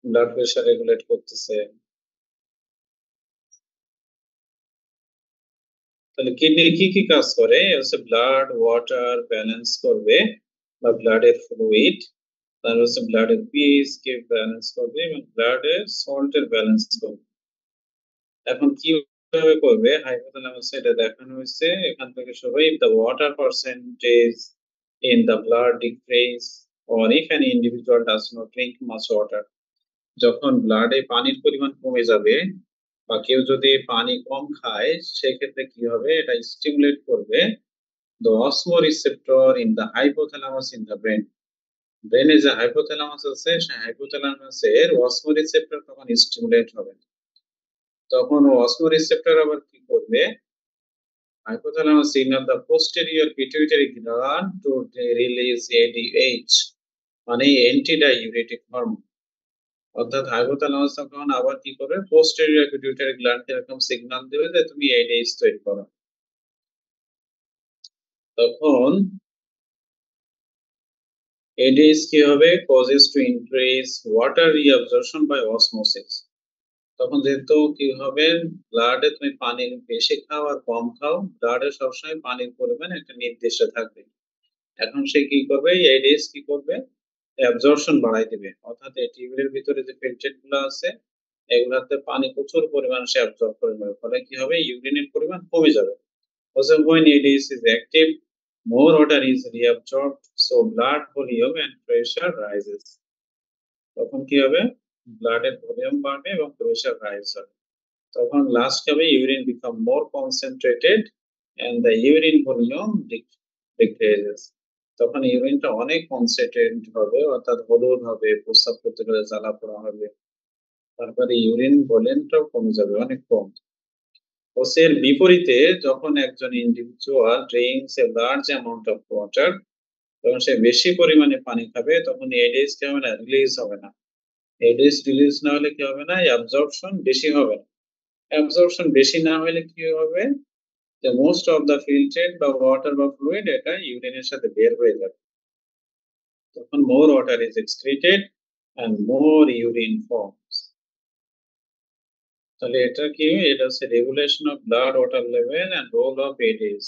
ব্লাড প্রেসার রেগুলেট করতেছে। তাহলে কিডনি কি কি কাজ করে? হচ্ছে ব্লাড ওয়াটার ব্যালেন্স করবে বা ব্লাডের ফ্লুইড, তারপর হচ্ছে ব্লাডের পিএইচ কে ব্যালেন্স করবে এবং ব্লাডের সল্টের ব্যালেন্স করবে। এখন কিভাবে করবে? হাইপোথ্যালামাস এটা দেখানো হয়েছে। এখান থেকে শুরু, if the water percentage in the blood decrease or if an individual does not drink much water, যখন ব্লাডে পানির পরিমাণ কমে যাবে বা কেউ যদি পানি কম খায়, সেক্ষেত্রে কি হবে? এটা স্টিমুলেট করবে the osmoreceptor in the hypothalamus in the brain. ব্রেনে যে হাইপোথ্যালামাস আছে, সেই হাইপোথ্যালামাসের অসমোরিসেপ্টর তখন স্টিমুলেট হবে। তখন অসমোরিসেপ্টর আবার কি করবে? Hypothalamus signal the posterior pituitary gland to release ADH, মানে অ্যান্টিডাইউরেটিক হরমোন। অর্থাৎ হাইপোথ্যালামাস তখন আবার কি করবে? পোস্টেরিয়র পিটুইটারি গ্ল্যান্ডকে এরকম সিগন্যাল দেবে যে তুমি ADH তৈরি করো। তখন ADH কি হবে? causes to increase water reabsorption by osmosis. তখন যেহেতু কি হবে? ব্লাডে তুমি পানি বেশি খাও আর কম খাও, ব্লাডে সবসময় পানির পরিমাণ একটা নির্দিষ্ট থাকবে। এখন সে কি করবে? ADH কি করবে? অ্যাবজর্পশন বাড়াই দিবে। অর্থাৎ এই টিউবের ভিতরে যে ফিল্ট্রেট গুলো আছে, এগুলাতে পানি প্রচুর পরিমাণে সে অ্যাবজর্ব করে নেবে, ফলে কি হবে, ইউরিনের পরিমাণ কমে যাবে। Also when ADS is active, more water is reabsorbed, so blood volume and pressure rises. তখন কি হবে, ব্লাডের ভলিউম বাড়বে এবং প্রেসার রাইজ হবে। তখন লাস্ট হবে urine become more concentrated and the urine volume decreases. তখন ইউরিনটা অনেক কনসেন্ট্রেটেড হবে, অর্থাৎ হলুদ হবে, প্রস্রাব করতে গেলে জ্বালা পোড়া হবে, তারপরে ইউরিন ভলিউমটাও কমে যাবে, অনেক কম। এর বিপরীতে যখন একজন individual drinks a large amount of water, তখন সে বেশি পরিমাণে পানি খাবে, তখন এডিএস কি হবে না, রিলিজ হবে না। এডিএস রিলিজ না হলে কি হবে না, অ্যাবজর্পশন বেশি হবে না। অ্যাবজর্পশন বেশি না হলে কি হবে, যে মোস্ট অফ দা ফিল্ট্রেট বা ওয়াটার বা ফ্লুইড এটা ইউরিনের সাথে বের হয়ে যাবে, তখন more water is excreted and more urine forms. তাহলে এটা কি, এটা হচ্ছে regulation of blood water level and role of ADS.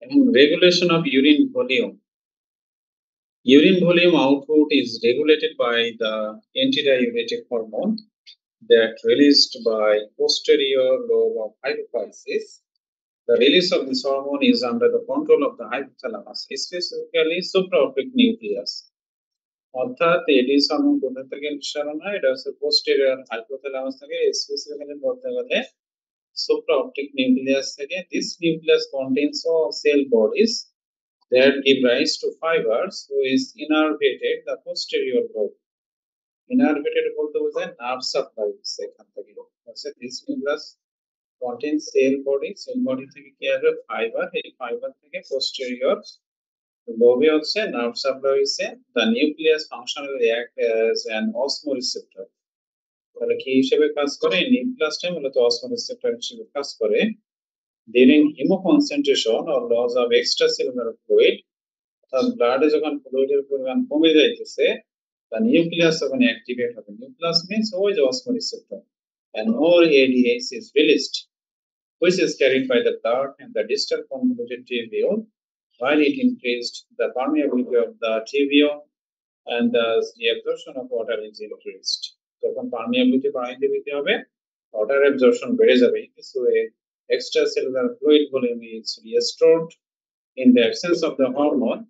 And regulation of urine volume. Urine volume output is regulated by the antidiuretic hormone that released by posterior lobe of hypophysis. The release of this hormone is under the control of the hypothalamus, specifically supraoptic nucleus. অর্থাৎ Aedes hormone কোথা থেকে নিঃসরণ হয়, এটা হচ্ছে posterior hypothalamus থেকে, specifically বলতে গেলে supraoptic nucleus থেকে. This nucleus contains all cell bodies that give rise to fibers which innervated the posterior lobe. Innervated বলতে বোঝায় নার্ভ সাপ্লাই এখান থেকে। This nucleus contains cell body থেকে কি হবে, ফাইবার, এই ফাইবার থেকে posterior lobe হচ্ছে নার্ভ সাপ্লাই হইছে। The nucleus functionally act as an osmoreceptor. তাহলে কি হিসেবে কাজ করে, নিউক্লিয়াসটা মূলত অসমোরিসেপ্টর হিসেবে কাজ করে। During hemoconcentration or loss of extracellular fluid, অর্থাৎ ব্লাডে যখন ফ্লুইডের পরিমাণ কমে যাইতেছে, the nucleus তখন অ্যাক্টিভেট হবে। নিউক্লিয়াস means ওই যে অসমোরিসেপ্টর, and more ADH is released, which is carried by the blood and the distal convoluted tubule, while it increased the permeability of the tubule and thus the absorption of water is increased. যখন permeability বাড়াইতে দিতে হবে, water absorption বেড়ে যাবে। This way extracellular fluid volume is restored. In the absence of the hormone,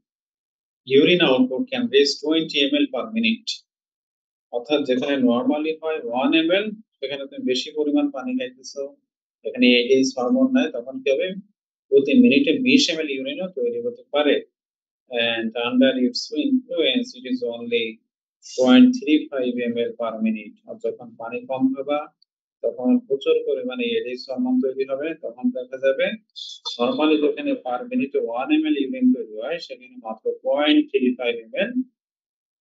urine output can reach 20 ml per minute. অর্থাৎ যেখানে normally হয় 1 ml, সেখানে তুমি বেশি পরিমাণ পানি খাইতেছো, এখানে এডিএস হরমোন নাই, তখন কি হবে, প্রতি মিনিটে 20 ml ইউরিনও তৈরি হতে পারে। And under its influence it is only 0.35 ml per minute. আর যখন পানি কম খাবা, তখন প্রচুর পরিমাণে এডিএস হরমোন তৈরি হবে, তখন দেখা যাবে নরমালি যেখানে পার মিনিটে 1 ml ইউরিন তৈরি হয়, সেখানে মাত্র 0.35 ml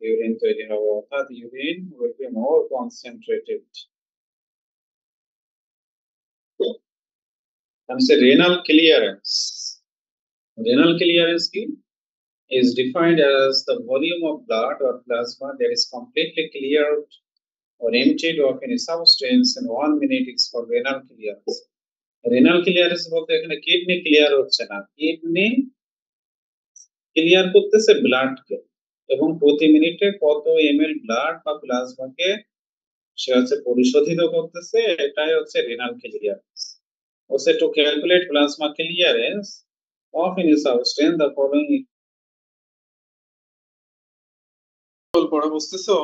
ইউরিন তৈরি হবে, অর্থাৎ urine will be more concentrated. And say renal clearance. Renal clearance কি, is defined as the volume of blood or plasma that is completely cleared or emptied of any substance in 1 minute is called renal clearance. Renal clearance বলতে এখানে kidney clear হচ্ছে না, kidney clear করতেছে ব্লাডকে, এবং প্রতি মিনিটে কত এমএল ব্লাড বা প্লাজমাকে সে হচ্ছে পরিশোধিত করতেছে, এটাই হচ্ছে renal clearance. Also to calculate plasma clearance of any substance, the following পড়া বুঝতেছো?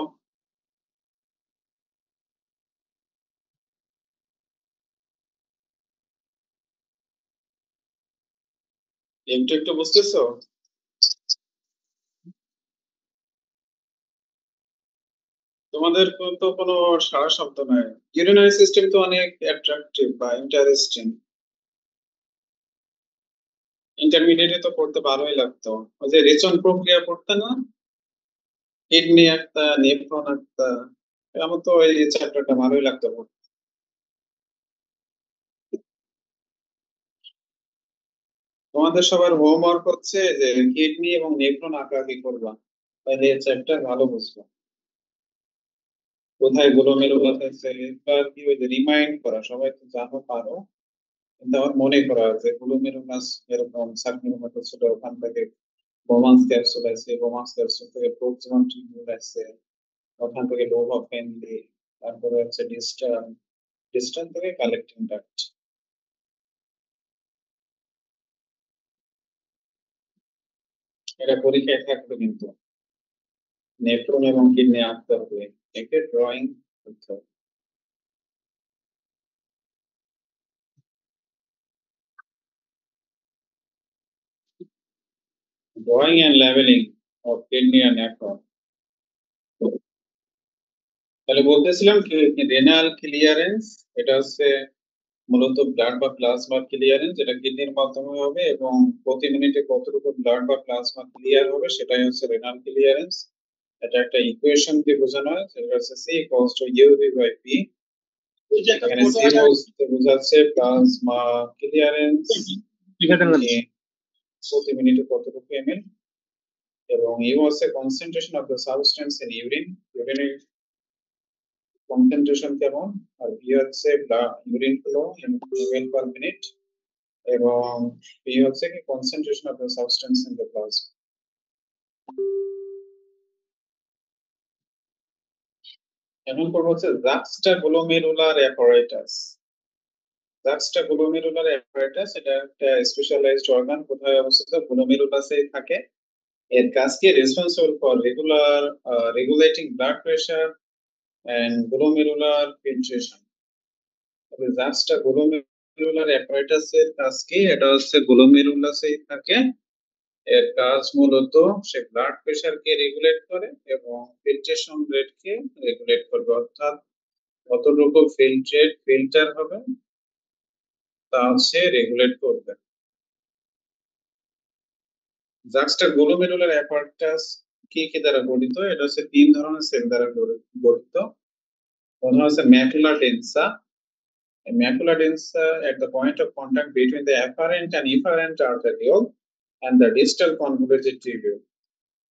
একটু একটু বুঝতেছো? তোমাদের তো কোনো সারা শব্দ নাই। ইউরিনারি সিস্টেম তো অনেক অ্যাট্রাকটিভ বা ইন্টারেস্টিং, ইন্টারমিডিয়েটে তো পড়তে ভালোই লাগতো। ওই যে রেচন প্রক্রিয়া পড়তে না, কিডনি একটা, নেফ্রন একটা, আমার তো এই চ্যাপ্টারটা ভালোই লাগতো। তোমাদের সবার হোমওয়ার্ক হচ্ছে যে কিডনি এবং নেফ্রন আঁকাআঁকি করবা, তাহলে এই চ্যাপ্টার ভালো বুঝবা। কোথায় গ্লোমেরুলাস আছে বা কি, ওই যে রিমাইন্ড করা, সবাই তো জানো পারো, কিন্তু আমার মনে করা আছে গ্লোমেরুলাস এরকম সাবমিউরাস ছিল, ওখান থেকে বোমান্স ক্যাপসুল আছে, বোমান্স ক্যাপসুল থেকে প্রক্সিমাল টিউবিউল আছে, ওখান থেকে লোভা ফ্যামিলি, তারপরে হচ্ছে ডিস্টাল থেকে কালেক্টিং ডাক্ট। এটা পরীক্ষায় থাকবে কিন্তু নেফ্রন এবং কিডনি আঁকতে হবে, একে ড্রয়িং করতে হবে। ড্রয়িং এন্ড লেভেলিং অফ কিডনি এন্ড নেফ্রন। তাহলে বলতেছিলাম কি রেনাল ক্লিয়ারেন্স, এটা হচ্ছে মূলত ব্লাড বা প্লাজমা ক্লিয়ারেন্স, যেটা কিডনির মাধ্যমে হবে এবং প্রতি মিনিটে কতটুকু ব্লাড বা প্লাজমা ক্লিয়ার হবে সেটাই হচ্ছে রেনাল ক্লিয়ারেন্স। এটা একটা ইকুয়েশন দিয়ে বোঝানো হয়, সেটা হচ্ছে C equals to UV by P. এখানে সি বলতে বোঝাচ্ছে প্লাজমা ক্লিয়ারেন্স প্রতি মিনিটে কতটুকু এমএল, এবং ইউ হচ্ছে concentration of the substance in urine, ইউরিনের কনসেন্ট্রেশন কেমন, আর ভি হচ্ছে urine flow in ML per minute, এবং পি হচ্ছে কি concentration of the substance in the plasma. এখন করবো হচ্ছে জাক্সটাগ্লোমেরুলার অ্যাপারেটাস। জাক্সটাগ্লোমেরুলার অ্যাপারেটাস এটা একটা স্পেশালাইজড অর্গান, কোথায় অবস্থিত, গ্লোমেরুলাসে থাকে। এর কাজ কি, responsible for regulating blood pressure and glomerular filtration. তবে জাক্সটাগ্লোমেরুলার অ্যাপারেটাস এর কাজ কি, এটা হচ্ছে গ্লোমেরুলাসে থাকে। এর কাজ মূলত সে ব্লাড প্রেশারকে রেগুলেট করে এবং ফিল্ট্রেশন রেটকে রেগুলেট করবে, অর্থাৎ কতটুকু ফিল্টার হবে তা হচ্ছে রেগুলেট করবে। জাক্সটাগ্লোমেরুলার অ্যাপারেটাস কি কি দ্বারা গঠিত, এটা হচ্ছে তিন ধরনের সেল দ্বারা গঠিত। প্রথম হচ্ছে macula ডেন্সা। Macula densa at the point of contact between the afferent and efferent arteriole and the distal convoluted tubule.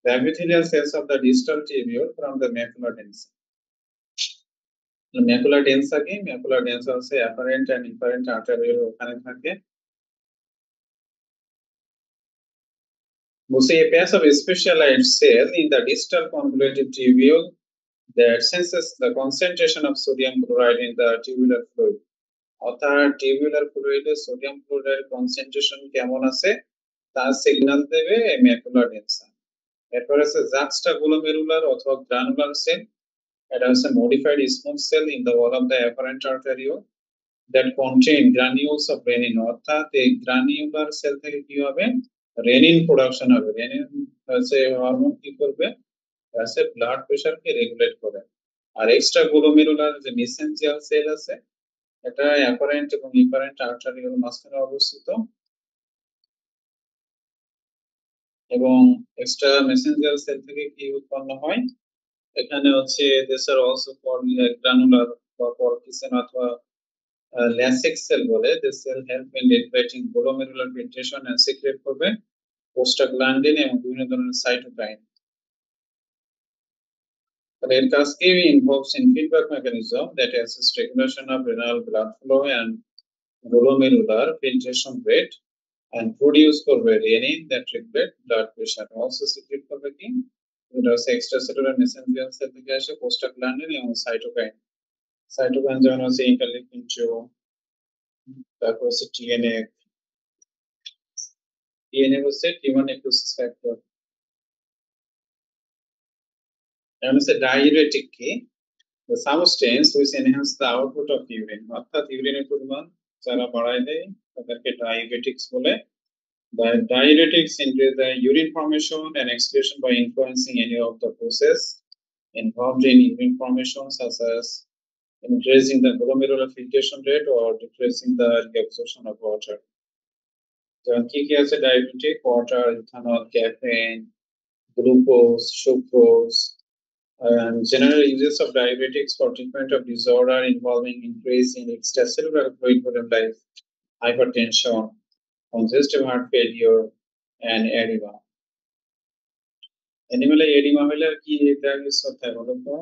The epithelial cells of the distal tubule from the macula densa. Macula densa কি, macula densa হচ্ছে afferent and efferent arteriole ওখানে থাকে। বলছে a pair of specialized cell in the distal convoluted tubule that senses the concentration of sodium chloride in the tubular fluid. অর্থাৎ tubular ফ্লুইডে sodium chloride concentration কেমন আছে তার signal দেবে macula ডেন্সা। এরপর আছে জাক্সটাগ্লোমেরুলার অথবা গ্রানুলার সেল। এটা হচ্ছে modified smooth cell in the wall of the afferent arteriole that contain granules of renin. অর্থাৎ এই গ্রানিউলার সেল থেকে কি হবে, রেনিন প্রোডাকশন হবে। রেনিন হচ্ছে হরমোন কি করবে, হচ্ছে ব্লাড প্রেশারকে রেগুলেট করে। আর এক্সট্রাগ্লোমেরুলার যে মেসেঞ্জিয়াল সেল আছে, এটা অ্যাপারেন্ট এবং ইপারেন্ট আর্টারিওল মাঝখানে অবস্থিত, এবং এক্সট্রা মেসেঞ্জার সেল থেকে কি উৎপন্ন হয়, এখানে হচ্ছে this are also called granular বা পরকিসেন অথবা ল্যাসিক সেল বলে। This cell help in regulating glomerular filtration and secret করবে প্রোস্টাগ্ল্যান্ডিন এবং বিভিন্ন ধরনের সাইটোকাইন। তাহলে এর কাজ কি, involves in feedback mechanism that assist regulation of renal blood flow and glomerular filtration rate and produce করবে renin that regulate blood pressure, also secrete করবে কি, এটা হচ্ছে এক্সট্রাসেলুলার মেসেঞ্জার সেল থেকে আসে প্রোস্টাগ্ল্যান্ডিন এবং সাইটোকাইন। সাইটোকাইন যেমন হচ্ছে ইন্টারলিউকিন 2, তারপর হচ্ছে টিএনএফ। টিএনএফ হচ্ছে টিউমার নেক্রোসিস ফ্যাক্টর। এমন হচ্ছে ডাইউরেটিক কি, the substance which enhance the output of urine, অর্থাৎ ইউরিনের পরিমাণ যারা বাড়ায় দেয় তাদেরকে ডায়াবেটিক্স বলে। The diuretics increase the urine formation and excretion by influencing any of the process involved in urine formation, such as increasing the glomerular filtration rate or decreasing the reabsorption of water. যেমন কি কি আছে diabetic, water, ethanol, caffeine, glucose, sucrose, and general uses of diuretics for treatment of disorder involving increase in extracellular fluid volume like hypertension, congestive heart failure, and edema. অ্যানিমেলে edema হলে আর কি diagnose করতে হয় বলো তো?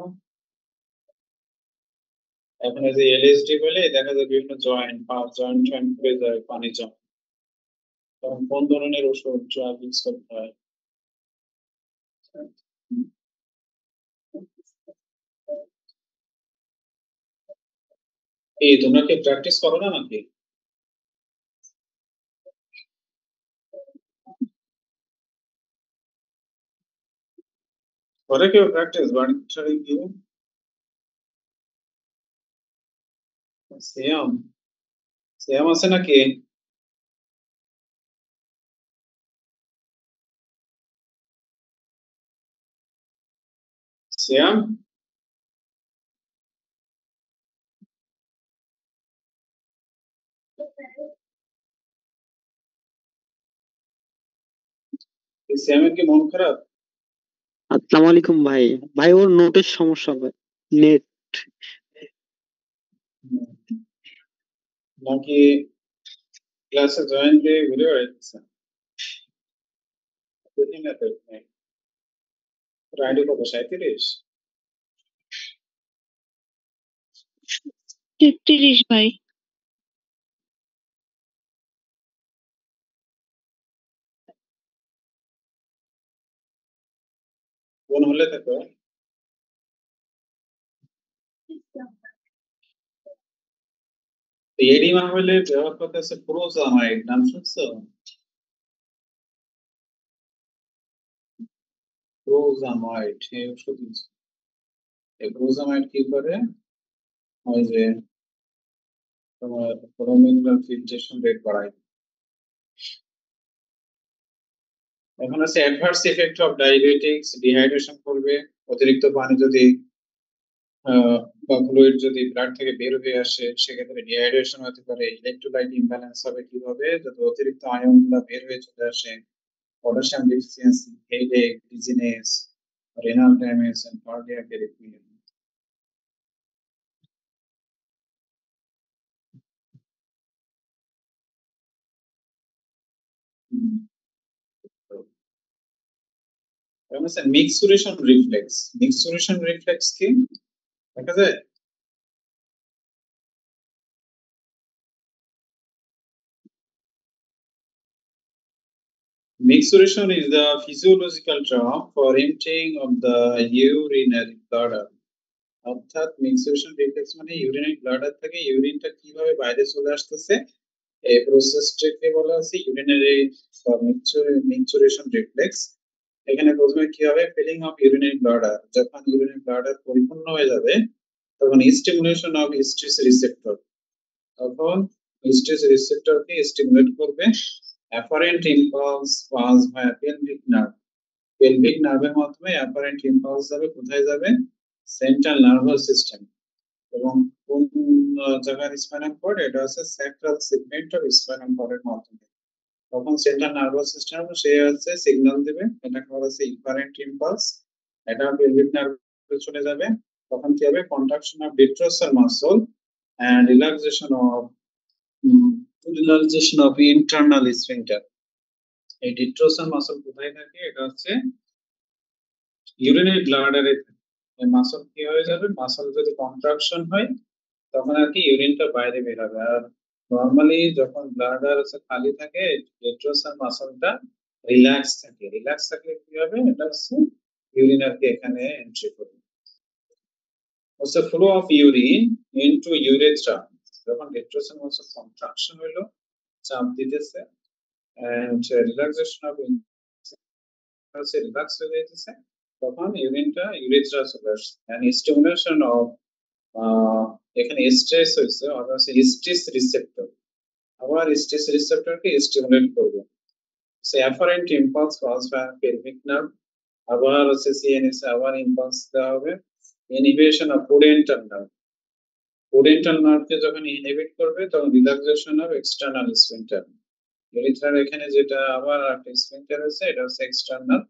এখন এই যে এলএসডি বলে দেখা যায় বিভিন্ন জয়েন্ট হয়ে যায়, পানি জমে, তখন কোন ধরনের ওষুধ ড্রাগ ইউজ করতে হয়? এই তোমরা কি প্র্যাকটিস করো না নাকি? করে কেউ প্র্যাকটিস বাড়িতে গিয়ে? সিয়াম, সিয়াম আছে নাকি? সিয়াম, এই সিয়ামের কি মন খারাপ? আসসালামু আলাইকুম ভাই। ভাই ওর নোটের সমস্যা ভাই, নেট। নাকি ক্লাসে জয়েন দিয়ে ঘুরে বেড়াচ্ছে? বুঝি না তো। আইডি কত, 37? 33 ভাই। কোন হলে থাকো? এডি মাহবিলে ব্যবহার করতেছে প্রোজামাইড, নাম শুনছো? প্রোজামাইড এই ওষুধ। এই প্রোজামাইড কি করে? ওই যে তোমার ক্রোমিনাল ফিল্ট্রেশন রেট বাড়ায়। এখন আছে adverse effect of diabetics, dehydration করবে। অতিরিক্ত পানি যদি বা ফ্লুইড যদি ব্লাড থেকে বের হয়ে আসে সেক্ষেত্রে ডিহাইড্রেশন হতে পারে। ইলেকট্রোলাইট ইমব্যালেন্স হবে কিভাবে? যদি অতিরিক্ত আয়ন গুলো বের হয়ে চলে আসে। Potassium deficiency, headache, dizziness, renal damage and cardiac arrhythmia. Micturition reflex, micturition reflex কি দেখা যায়? Mixuration is the physiological term for emptying of the urinary bladder. অর্থাৎ মিক্সুরেশন রিফ্লেক্স মানে ইউরিনারি ব্লাডার থেকে ইউরিনটা কিভাবে বাইরে চলে আসতেছে এই প্রসেসটাকে বলা হচ্ছে ইউরিনারি মিক্সুরেশন রিফ্লেক্স। এখানে প্রথমে কি হবে? ফিলিং অফ ইউরিনারি ব্লাডার, যখন ইউরিনারি ব্লাডার পরিপূর্ণ হয়ে যাবে তখন স্টিমুলেশন অফ স্ট্রেস রিসেপ্টর, তখন স্ট্রেস রিসেপ্টরকে স্টিমুলেট করবে। অ্যাপারেন্ট ইম্পালস পাস ভায়া পেলভিক নার্ভ, পেলভিক নার্ভের মাধ্যমে অ্যাপারেন্ট ইম্পালস যাবে কোথায় যাবে? Central nervous system. এবং কোন জায়গার স্পাইনাল কর্ড? এটা হচ্ছে স্যাক্রাল সেগমেন্ট অফ স্পাইনাল কর্ডের মাধ্যমে। তখন সেন্ট্রাল নার্ভাস সিস্টেম সে হচ্ছে সিগন্যাল দেবে, এটাকে বলা হচ্ছে ইনফারেন্ট ইম্পালস। এটা পেলভিক নার্ভে চলে যাবে। তখন কি হবে? Contraction of detrusor muscle and relaxation of internal sphincter. এই ডিট্রোসাল মাসল কোথায় থাকে? এটা হচ্ছে ইউরিনারি ব্লাডারে থাকে। এই মাসল কি হয়ে যাবে? মাসল যদি কন্ট্রাকশন হয় তখন আর কি ইউরিনটা বাইরে বের হবে। আর নরমালি যখন ব্লাডার হচ্ছে খালি থাকে ডিট্রোসাল মাসলটা রিল্যাক্স থাকে। রিল্যাক্স থাকলে কি হবে? এটা হচ্ছে ইউরিন আর কি এখানে এন্ট্রি করবে। হচ্ছে flow of urine into urethra, যখন ডিট্রোসাল মাসল কন্ট্রাকশন হলো, চাপ দিতেছে এন্ড রিল্যাক্সেশন অফ হচ্ছে রিল্যাক্স হয়ে যাইতেছে, তখন ইউরিনটা ইউরেথ্রা চলে আসছে। এন্ড স্টিমুলেশন অফ এখানে স্ট্রেস হয়েছে অর্থাৎ স্ট্রেস রিসেপ্টর, আবার স্ট্রেস রিসেপ্টরকে স্টিমুলেট করবে। সে afferent impulse pass by pelvic nerve, আবার হচ্ছে সিএনএস আবার ইম্পালস দেওয়া হবে। Inhibition of pudendal nerve, pudendal নার্ভকে যখন ইনহিবিট করবে তখন রিল্যাক্সেশন অফ এক্সটার্নাল স্ফিংক্টার। ইউরিথ্রার এখানে যেটা আবার একটা স্ফিংক্টার আছে এটা হচ্ছে এক্সটার্নাল,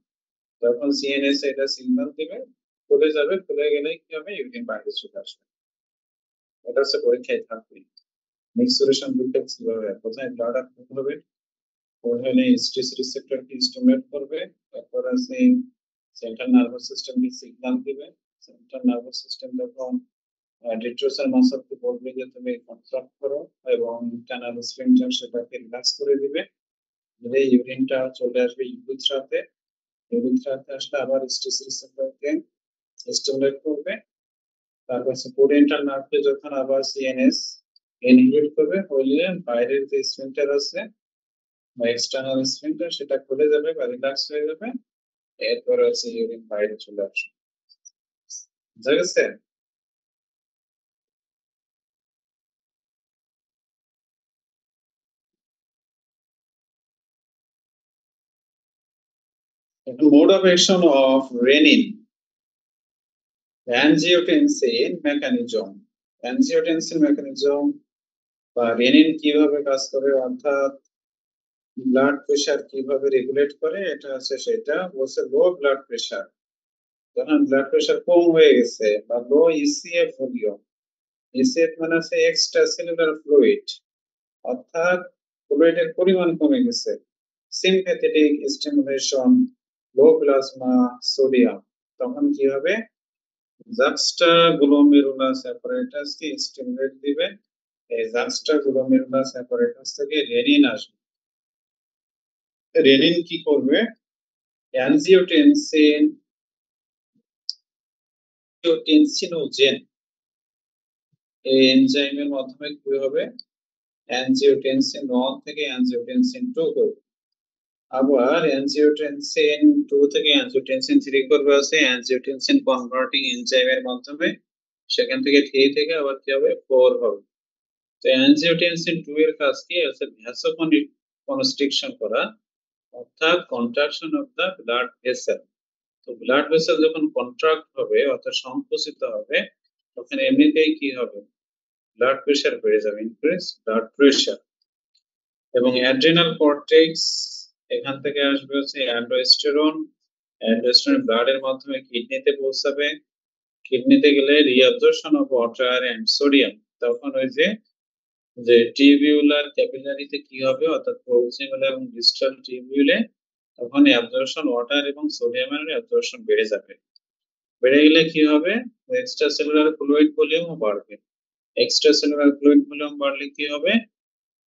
যখন সিএনএস এটা সিগন্যাল দিবে খুলে যাবে, খুলে গেলে কি হবে? ইউরিন বাইরে চলে আসবে। এটা হচ্ছে পরীক্ষায় থাকবে। মিক্সুরেশন রিফ্লেক্স কিভাবে? প্রথমে ব্লাডার হবে, ওখানে স্ট্রেস রিসেপ্টরকে স্টিমুলেট করবে, তারপর আছে সেন্ট্রাল নার্ভাস সিস্টেমকে সিগন্যাল দিবে। সেন্ট্রাল নার্ভাস সিস্টেম তখন ডিট্রোসাল মাসলকে বলবে যে তুমি কন্ট্রাক্ট করো এবং ইন্টারনাল স্ফিংক্টার সেটাকে রিল্যাক্স করে দিবে। দিলে ইউরিনটা চলে আসবে ইউরিথ্রাতে। ইউরিথ্রাতে আসলে আবার স্ট্রেস রিসেপ্টরকে স্টিমুলেট করবে, তারপর পোডেন্টাল নার্ভকে যখন আবার সিএনএস ইনহিবিট করবে হইলে বাইরের যে স্ফিংটার আছে বা এক্সটার্নাল স্ফিংটার সেটা খুলে যাবে বা রিল্যাক্স হয়ে যাবে, এরপর হচ্ছে ইউরিন বাইরে চলে আসবে। বুঝা গেছে? Mode of action of renin, angiotensin mechanism, angiotensin mechanism বা রেনিন কিভাবে কাজ করে অর্থাৎ ব্লাড প্রেশার কিভাবে রেগুলেট করে, এটা আছে সেটা বলছে লো ব্লাড প্রেশার, যখন ব্লাড প্রেশার কম হয়ে গেছে বা লো ইসিএফ ভলিউম, ইসিএফ মানে হচ্ছে এক্সট্রা সেলুলার ফ্লুইড, অর্থাৎ ফ্লুইডের পরিমাণ কমে গেছে, সিম্প্যাথেটিক স্টিমুলেশন, লো প্লাজমা সোডিয়াম, তখন কি হবে জাক্সটাগ্লোমেরুলাস অ্যাপারেটাসকে স্টিমুলেট দিবে, এই জাক্সটাগ্লোমেরুলাস অ্যাপারেটাস থেকে রেনিন আসবে, রেনিন কি করবে অ্যানজিওটেনসিনোজেন এই এনজাইমের মাধ্যমে কি হবে অ্যানজিওটেনসিন 1 থেকে অ্যানজিওটেনসিন 2 করবে, আবার অ্যানজিওটেনসিন 2 থেকে অ্যানজিওটেনসিন 3 করবে আছে অ্যানজিওটেনসিন কনভার্টিং এনজাইমের মাধ্যমে, সেখান থেকে 3 থেকে আবার কি হবে 4 হবে। তো অ্যানজিওটেনসিন 2 এর কাজ কি আছে ভ্যাসোকনস্ট্রিকশন করা, অর্থাৎ contraction of the blood vessel. তো ব্লাড ভেসেল যখন কন্ট্রাক্ট হবে অর্থাৎ সংকুচিত হবে তখন এমনিতেই কি হবে ব্লাড প্রেশার বেড়ে যাবে, ইনক্রিজ ব্লাড প্রেশার। এবং অ্যাড্রিনাল কর্টেক্স এখান থেকে আসবে হচ্ছে অ্যান্ডোস্টেরন, অ্যান্ডোস্টেরন ব্লাডের মাধ্যমে কিডনিতে পৌঁছাবে, কিডনিতে গেলে reabsorption of water and sodium, তখন ওই যে যে টিবিউলার ক্যাপিলারিতে কি হবে অর্থাৎ প্রক্সিমাল এবং ডিস্টাল টিবিউলে তখন অ্যাবজর্পশন ওয়াটার এবং সোডিয়ামের অ্যাবজর্পশন বেড়ে যাবে, বেড়ে গেলে কি হবে এক্সট্রা সেলুলার ফ্লুইড ভলিউমও বাড়বে, এক্সট্রা সেলুলার ফ্লুইড ভলিউম বাড়লে কি হবে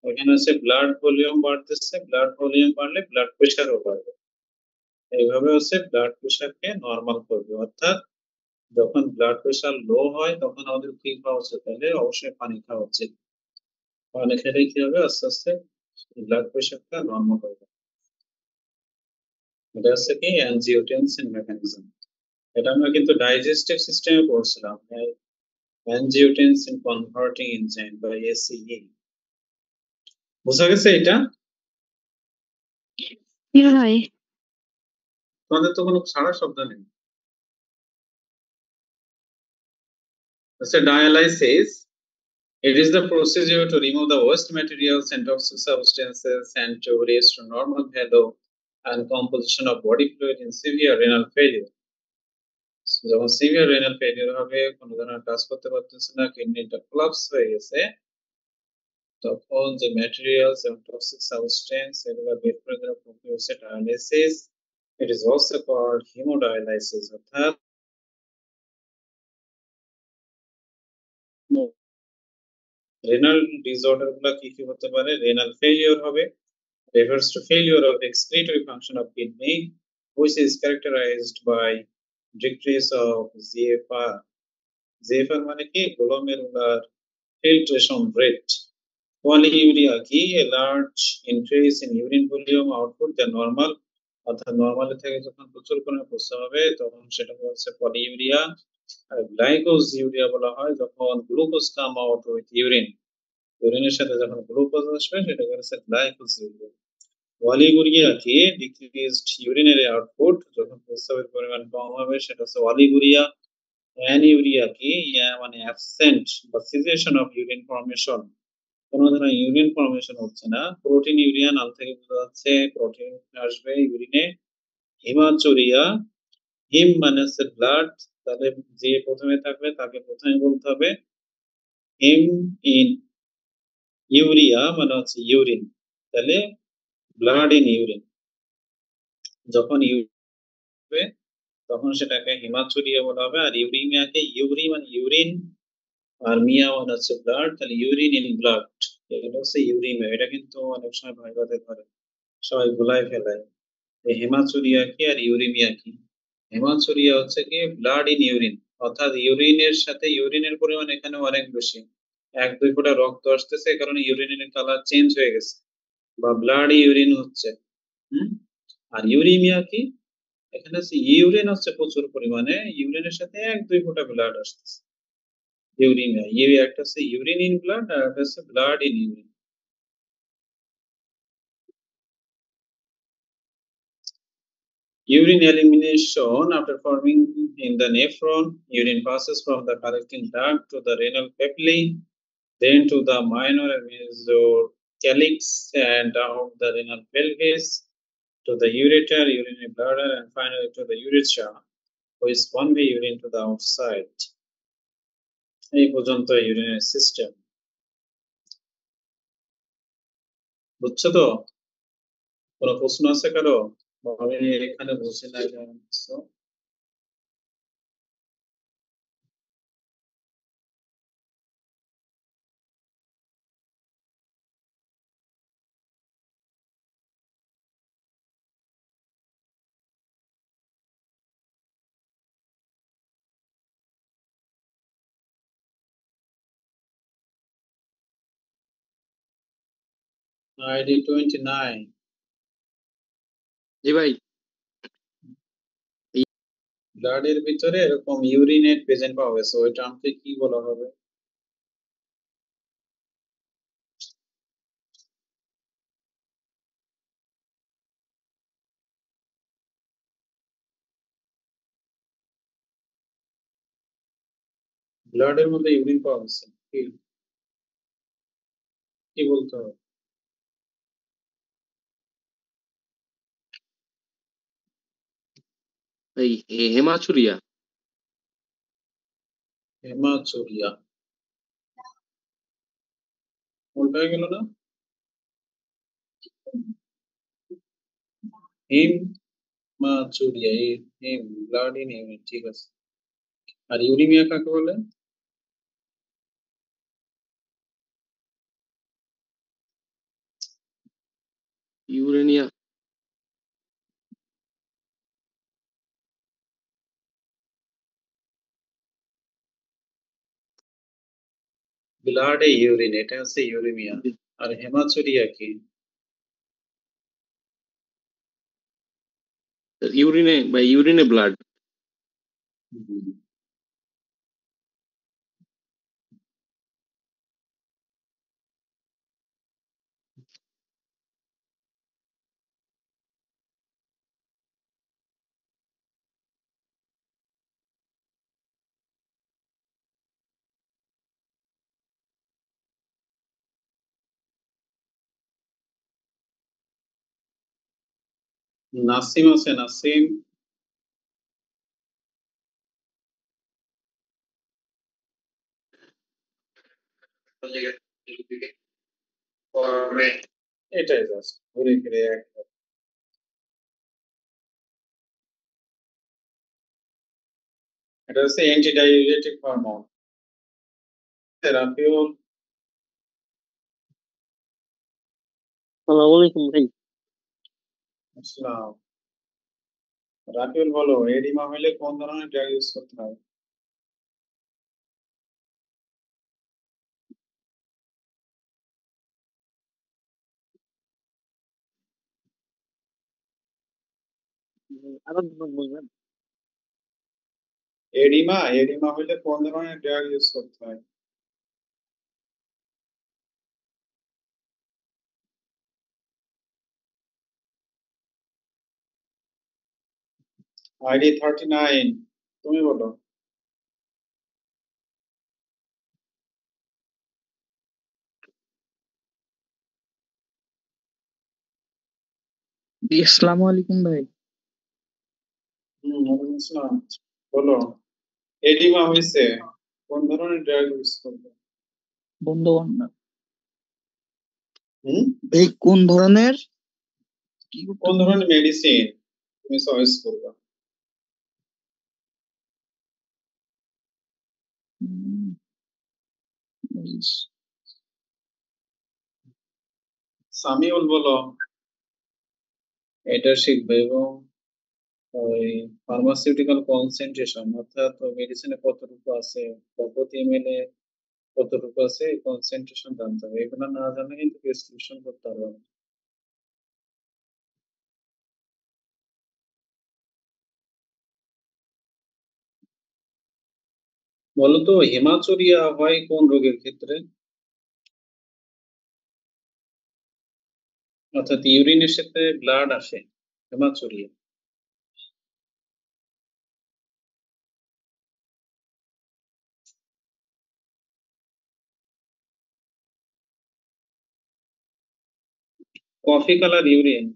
ওখানে হচ্ছে ব্লাড ভলিউম বাড়তেছে, ব্লাড ভলিউম বাড়লে ব্লাড প্রেশারও বাড়বে, এইভাবে হচ্ছে ব্লাড প্রেশারকে নরমাল করবে। অর্থাৎ যখন ব্লাড প্রেশার লো হয় তখন আমাদের কি খাওয়া উচিত, তাহলে অবশ্যই পানি খাওয়া উচিত, পানি খেলে কি হবে আস্তে আস্তে ব্লাড প্রেশারটা নরমাল হয়ে যাবে। এটা হচ্ছে কি অ্যানজিওটেনসিন মেকানিজম, এটা আমরা কিন্তু ডাইজেস্টিভ সিস্টেমে পড়ছিলাম, অ্যানজিওটেনসিন কনভার্টিং এনজাইম বা এসিই। বুঝা গেছে এটা? ভাই তোমাদের তো কোনো ছাড়া শব্দ নেই। আচ্ছা, dialysis, it is the procedure to remove the waste materials and toxic substances and to restore normal value and composition of body fluid in severe renal failure. যখন সিভিয়ার রেনাল ফেলিওর হবে, কোনো ধরনের কাজ করতে পারতেছে না, কিডনিটা কোলাপস হয়ে গেছে, তখন যে ম্যাটেরিয়ালস এবং টক্সিক সাবস্টেন্স এগুলো বের করে দেওয়ার প্রক্রিয়া হচ্ছে dialysis. It is also called hemodialysis, অর্থাৎ রেনাল ডিসঅর্ডার গুলো কি কি হতে পারে, রেনাল ফেলিওর হবে, refers to failure of excretory function of kidney which is characterized by decrease of GFR, GFR মানে কি glomerular filtration rate, polyuria কি a large increase in urine volume output than normal, অর্থাৎ normal থেকে যখন প্রচুর পরিমাণে প্রস্রাব হবে তখন সেটা হচ্ছে পলিউরিয়া। আর গ্লাইকোজ ইউরিয়া বলা হয় যখন glucose come out with urine, ইউরিনের সাথে যখন গ্লুকোজ আসবে সেটা হচ্ছে গ্লাইকোজ ইউরিয়া। অলিগুরিয়া কি ডিক্রিজড ইউরিনারি আউটপুট, যখন প্রস্রাবের পরিমাণ কম হবে সেটা হচ্ছে অলিগুরিয়া। অ্যানিউরিয়া কি মানে অ্যাবসেন্ট বা সিজেশন অফ ইউরিন ফর্মেশন, কোনো ধরনের ইউরিন ফর্মেশন হচ্ছে না, প্রোটিন ইউরিয়া নাম থেকে বোঝা যাচ্ছে প্রোটিন আসবে ইউরিনে। হিমাচুরিয়া, হিম মানে হচ্ছে ব্লাড, তাহলে যে প্রথমে থাকবে তাকে প্রথমে বলতে হবে হিম ইন, ইউরিয়া মানে হচ্ছে ইউরিন, তাহলে ব্লাড ইন ইউরিন, যখন ইউরিন তখন সেটাকে হিমাচুরিয়া বলা হবে। আর ইউরিমিয়াকে ইউরি মানে ইউরিন আর মিয়া মানে হচ্ছে ব্লাড, তাহলে ইউরিন ইন ব্লাড, এটা হচ্ছে ইউরিমিয়া। এটা কিন্তু অনেক সময় ভাইবাতে ধরে সবাই ভুলায় ফেলায় এই হিমাচুরিয়া কি আর ইউরিমিয়া কি। হিমাচুরিয়া হচ্ছে কি ব্লাড ইন ইউরিন, অর্থাৎ ইউরিনের সাথে ইউরিনের পরিমাণ এখানে অনেক বেশি, 1-2 ফোঁটা রক্ত আসতেছে, এই কারণে ইউরিনের কালার চেঞ্জ হয়ে গেছে বা ব্লাডি ইউরিন হচ্ছে। আর ইউরিমিয়া কি, এখানে হচ্ছে ইউরিন হচ্ছে প্রচুর পরিমাণে, ইউরিনের সাথে 1-2 ফোঁটা ব্লাড আসতেছে, ইউরিমিয়া। একটা হচ্ছে ইউরিন ইন ব্লাড আর একটা হচ্ছে blood in urine. Urine elimination after forming in the nephron, urine passes from the collecting duct to the renal papillae, then to the minor and major calyx and of the renal pelvis, to the ureter, urinary bladder, and finally to the urethra, which convey urine to the outside. এই পর্যন্ত urinary system. বুঝছো তো? কোনো প্রশ্ন আছে কারো? আমি এখানে বুঝি না কেমন বুঝছো? আইডি 29। জি ভাই। ব্লাডের ভিতরে এরকম ইউরিনেট প্রেজেন্ট পাওয়া গেছে, ওই টার্মকে কি বলা হবে? ব্লাডের মধ্যে ইউরিন পাওয়া গেছে, কি কি বলতে হবে? এই হেমাচুরিয়া। হেমাচুরিয়া উল্টায় গেল না? হেমাচুরিয়া, এই হেম ব্লাড ইন ইউরিন, ঠিক আছে। আর ইউরিমিয়া কাকে বলে? ইউরেনিয়া। ব্লাডে ইউরিন, এটা হচ্ছে ইউরিমিয়া। আর হেমাচুরিয়া কি? ইউরিনে ব্লাড। নাসিম আছে, নাসিম। এটাই জাস্ট ঘুরে ফিরে এক। এটা হচ্ছে অ্যান্টিডাইউরেটিক হরমোন। রাফিউল। আসসালামু আলাইকুম ভাই। আসসালাম। রাফিউল বলো, এডিমা হলে কোন ধরনের ড্রাগ ইউজ করতে হয়? আরো বলবেন? এডিমা হলে কোন ধরনের ড্রাগ ইউজ করতে হয়? আইডি 39, তুমি বলো। আসসালামু আলাইকুম ভাই। ওয়ালাইকুম আসসালাম। বলো, এডিমা হয়েছে কোন ধরনের ড্রাগ ইউজ করবে? বন্ধু হুম ভাই কোন ধরনের কোন ধরনের মেডিসিন তুমি চয়েস করবে? সামিউল বলো, এটা শিখবে এবং ওই ফার্মাসিউটিক্যাল কনসেন্ট্রেশন, অর্থাৎ মেডিসিনে কতটুকু আছে বা প্রতি এমএল এ কতটুকু আছে এই কনসেন্ট্রেশন জানতে হবে। এগুলো না জানলে কিন্তু প্রেসক্রিপশন করতে পারবে না। বলতো হেমাচুরিয়া হয় কোন রোগের ক্ষেত্রে? অর্থাৎ ইউরিনের সাথে ব্লাড আসে, হেমাচুরিয়া। কফি কালার ইউরিন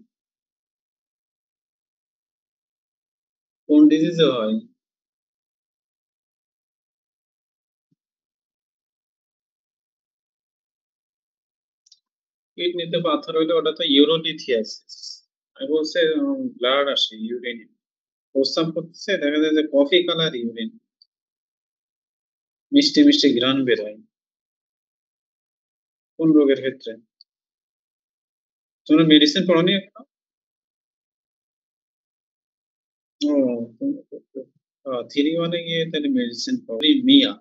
কোন ডিজিজে হয়? কিডনিতে পাথর হইলে ওটা তো ইউরোলিথিয়াসিস। আমি বলছি ব্লাড আসে ইউরিনে, প্রস্রাব করতেছে, দেখা যায় যে কফি কালার ইউরিন, মিষ্টি মিষ্টি ঘ্রাণ বের হয়। কোন রোগের ক্ষেত্রে? তোমরা মেডিসিন পড়নি এখনো? ও 3-1 গিয়ে তাহলে মেডিসিন পড়ি। মিয়া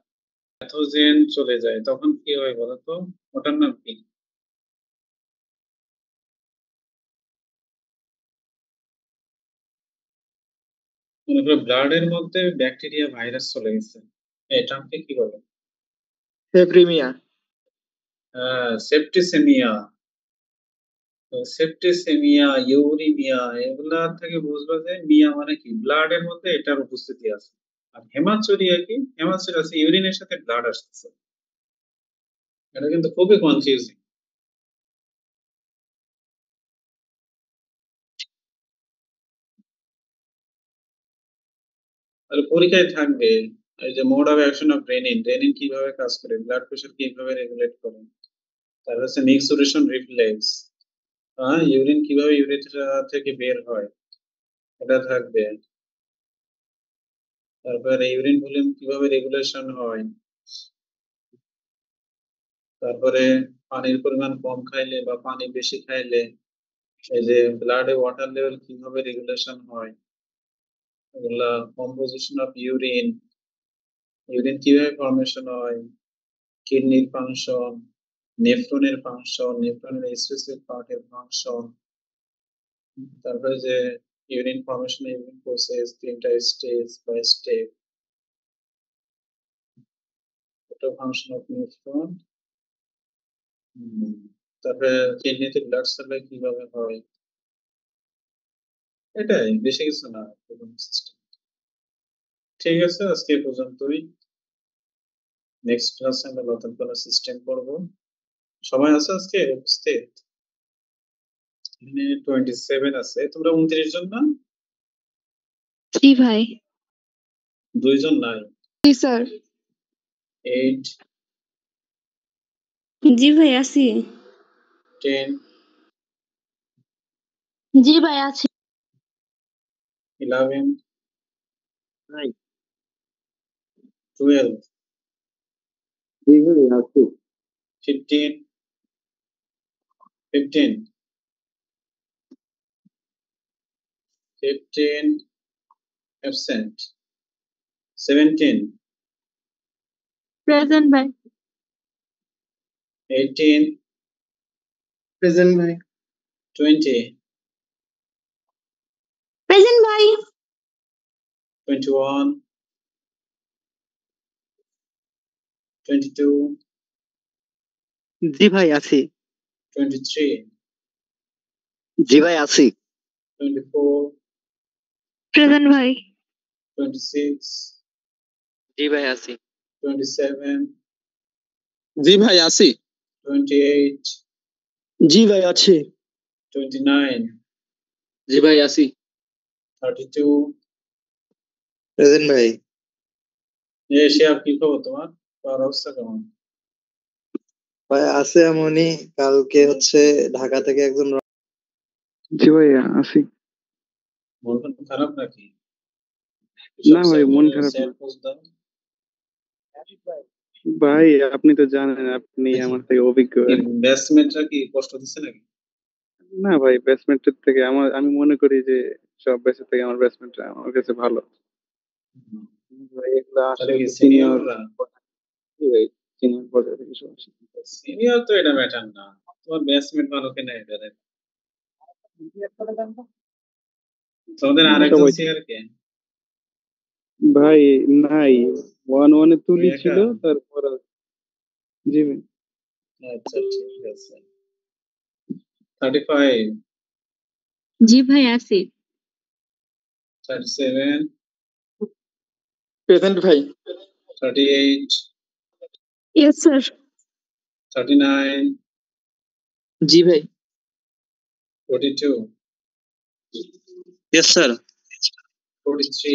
প্যাথোজেন চলে যায় তখন কি হয় বলতো? ওটার নাম কি? মনে করো ব্লাডের মধ্যে ব্যাকটেরিয়া ভাইরাস চলে গেছে, এটাকে কি বলে? সেপ্রিমিয়া। সেপ্টিসেমিয়া। সেপ্টিসেমিয়া, ইউরিমিয়া, এগুলা থেকে বুঝবা যে মিয়া মানে কি, ব্লাডের মধ্যে এটার উপস্থিতি আছে। আর হেমাচুরিয়া কি? হেমাচুরিয়া আছে ইউরিনের সাথে ব্লাড আসতেছে। এটা কিন্তু খুবই কনফিউজিং। তাহলে পরীক্ষায় থাকবে এই যে mode of action of renin, renin কিভাবে কাজ করে, ব্লাড প্রেশার কিভাবে রেগুলেট করে, তারপর হচ্ছে মিক্সুরেশন রিফ্লেক্স, ইউরিন কিভাবে ইউরেথ্রা থেকে বের হয় এটা থাকবে। তারপরে ইউরিন ভলিউম কিভাবে রেগুলেশন হয়, তারপরে পানির পরিমাণ কম খাইলে বা পানি বেশি খাইলে এই যে ব্লাডে ওয়াটার লেভেল কিভাবে রেগুলেশন হয়, এগুলা কম্পোজিশন অফ ইউরিন, ইউরিন কিভাবে ফর্মেশন হয়, কিডনির ফাংশন, নেফ্রনের ফাংশন, নেফ্রনের স্পেসিফিক পার্টের ফাংশন, তারপরে যে ইউরিন ফর্মেশন, ইউরিন প্রসেস, তিনটা স্টেজ বা স্টেপ, এটা ফাংশন অফ নেফ্রন। তারপরে কিডনিতে ব্লাড সাপ্লাই কিভাবে হয়, এটাই, বেশি কিছু না সিস্টেম। ঠিক আছে, আজকে এ পর্যন্তই। নেক্সট ক্লাসে আমরা নতুন কোনো সিস্টেম করব। সময় আছে আজকে উপস্থিত? 27 আছে, তোমরা 29 জন না? জি ভাই। 2 জন নাই? জি স্যার। 8, জি ভাই আছি। 10, জি ভাই আছি। 11, নাই 12, জি ভাই আছি। 15, 15, 15 absent, 17, প্রেজেন্ট ভাই। 18, প্রেজেন্ট ভাই। 20, প্রেজেন্ট ভাই। 21, 22, জি ভাই আছি। 23, জি ভাই আছি। 24, প্রেজেন্ট ভাই। 26, জি ভাই আছি। 27, জি ভাই আছি। 28, জি ভাই আছি। 29, জি ভাই আছি। 32। প্রেজেন্ট ভাই। এসে আর কি খবর তোমার? তোমার অবস্থা কেমন? ভাই আছে এমনই, কালকে হচ্ছে ঢাকা থেকে একজন জি ভাই আছি। মন খারাপ নাকি? না ভাই, মন খারাপ না। ভাই আপনি তো জানেন, আপনি আমার থেকে অভিজ্ঞ। ব্যাটসম্যানরা কি কষ্ট দিচ্ছে নাকি? না ভাই, ব্যাটসম্যানদের থেকে আমি মনে করি যে সব ব্যাচের থেকে আমার ব্যাচমেটরা আমার কাছে ভালো। ভাই এগুলা তাহলে আসলে কি সিনিয়র সিনিয়ররা? সিনিয়র পর্যায়ে থেকে সব আসে। সিনিয়র তো এটা ম্যাটার না, তোমার ব্যাচমেট ভালো কিনা এটা দেখো। তোমাদের আরেকজন সবাই সিনিয়র কে? ভাই নাই, 1-1 এ তুলি তুমি একা? ছিল, তারপর জি ভাই। আচ্ছা ঠিক আছে। 35, জি ভাই আছি। 37, প্রেজেন্ট ভাই। 38, ইয়েস স্যার। 39, জি ভাই। 42, ইয়েস স্যার। 43,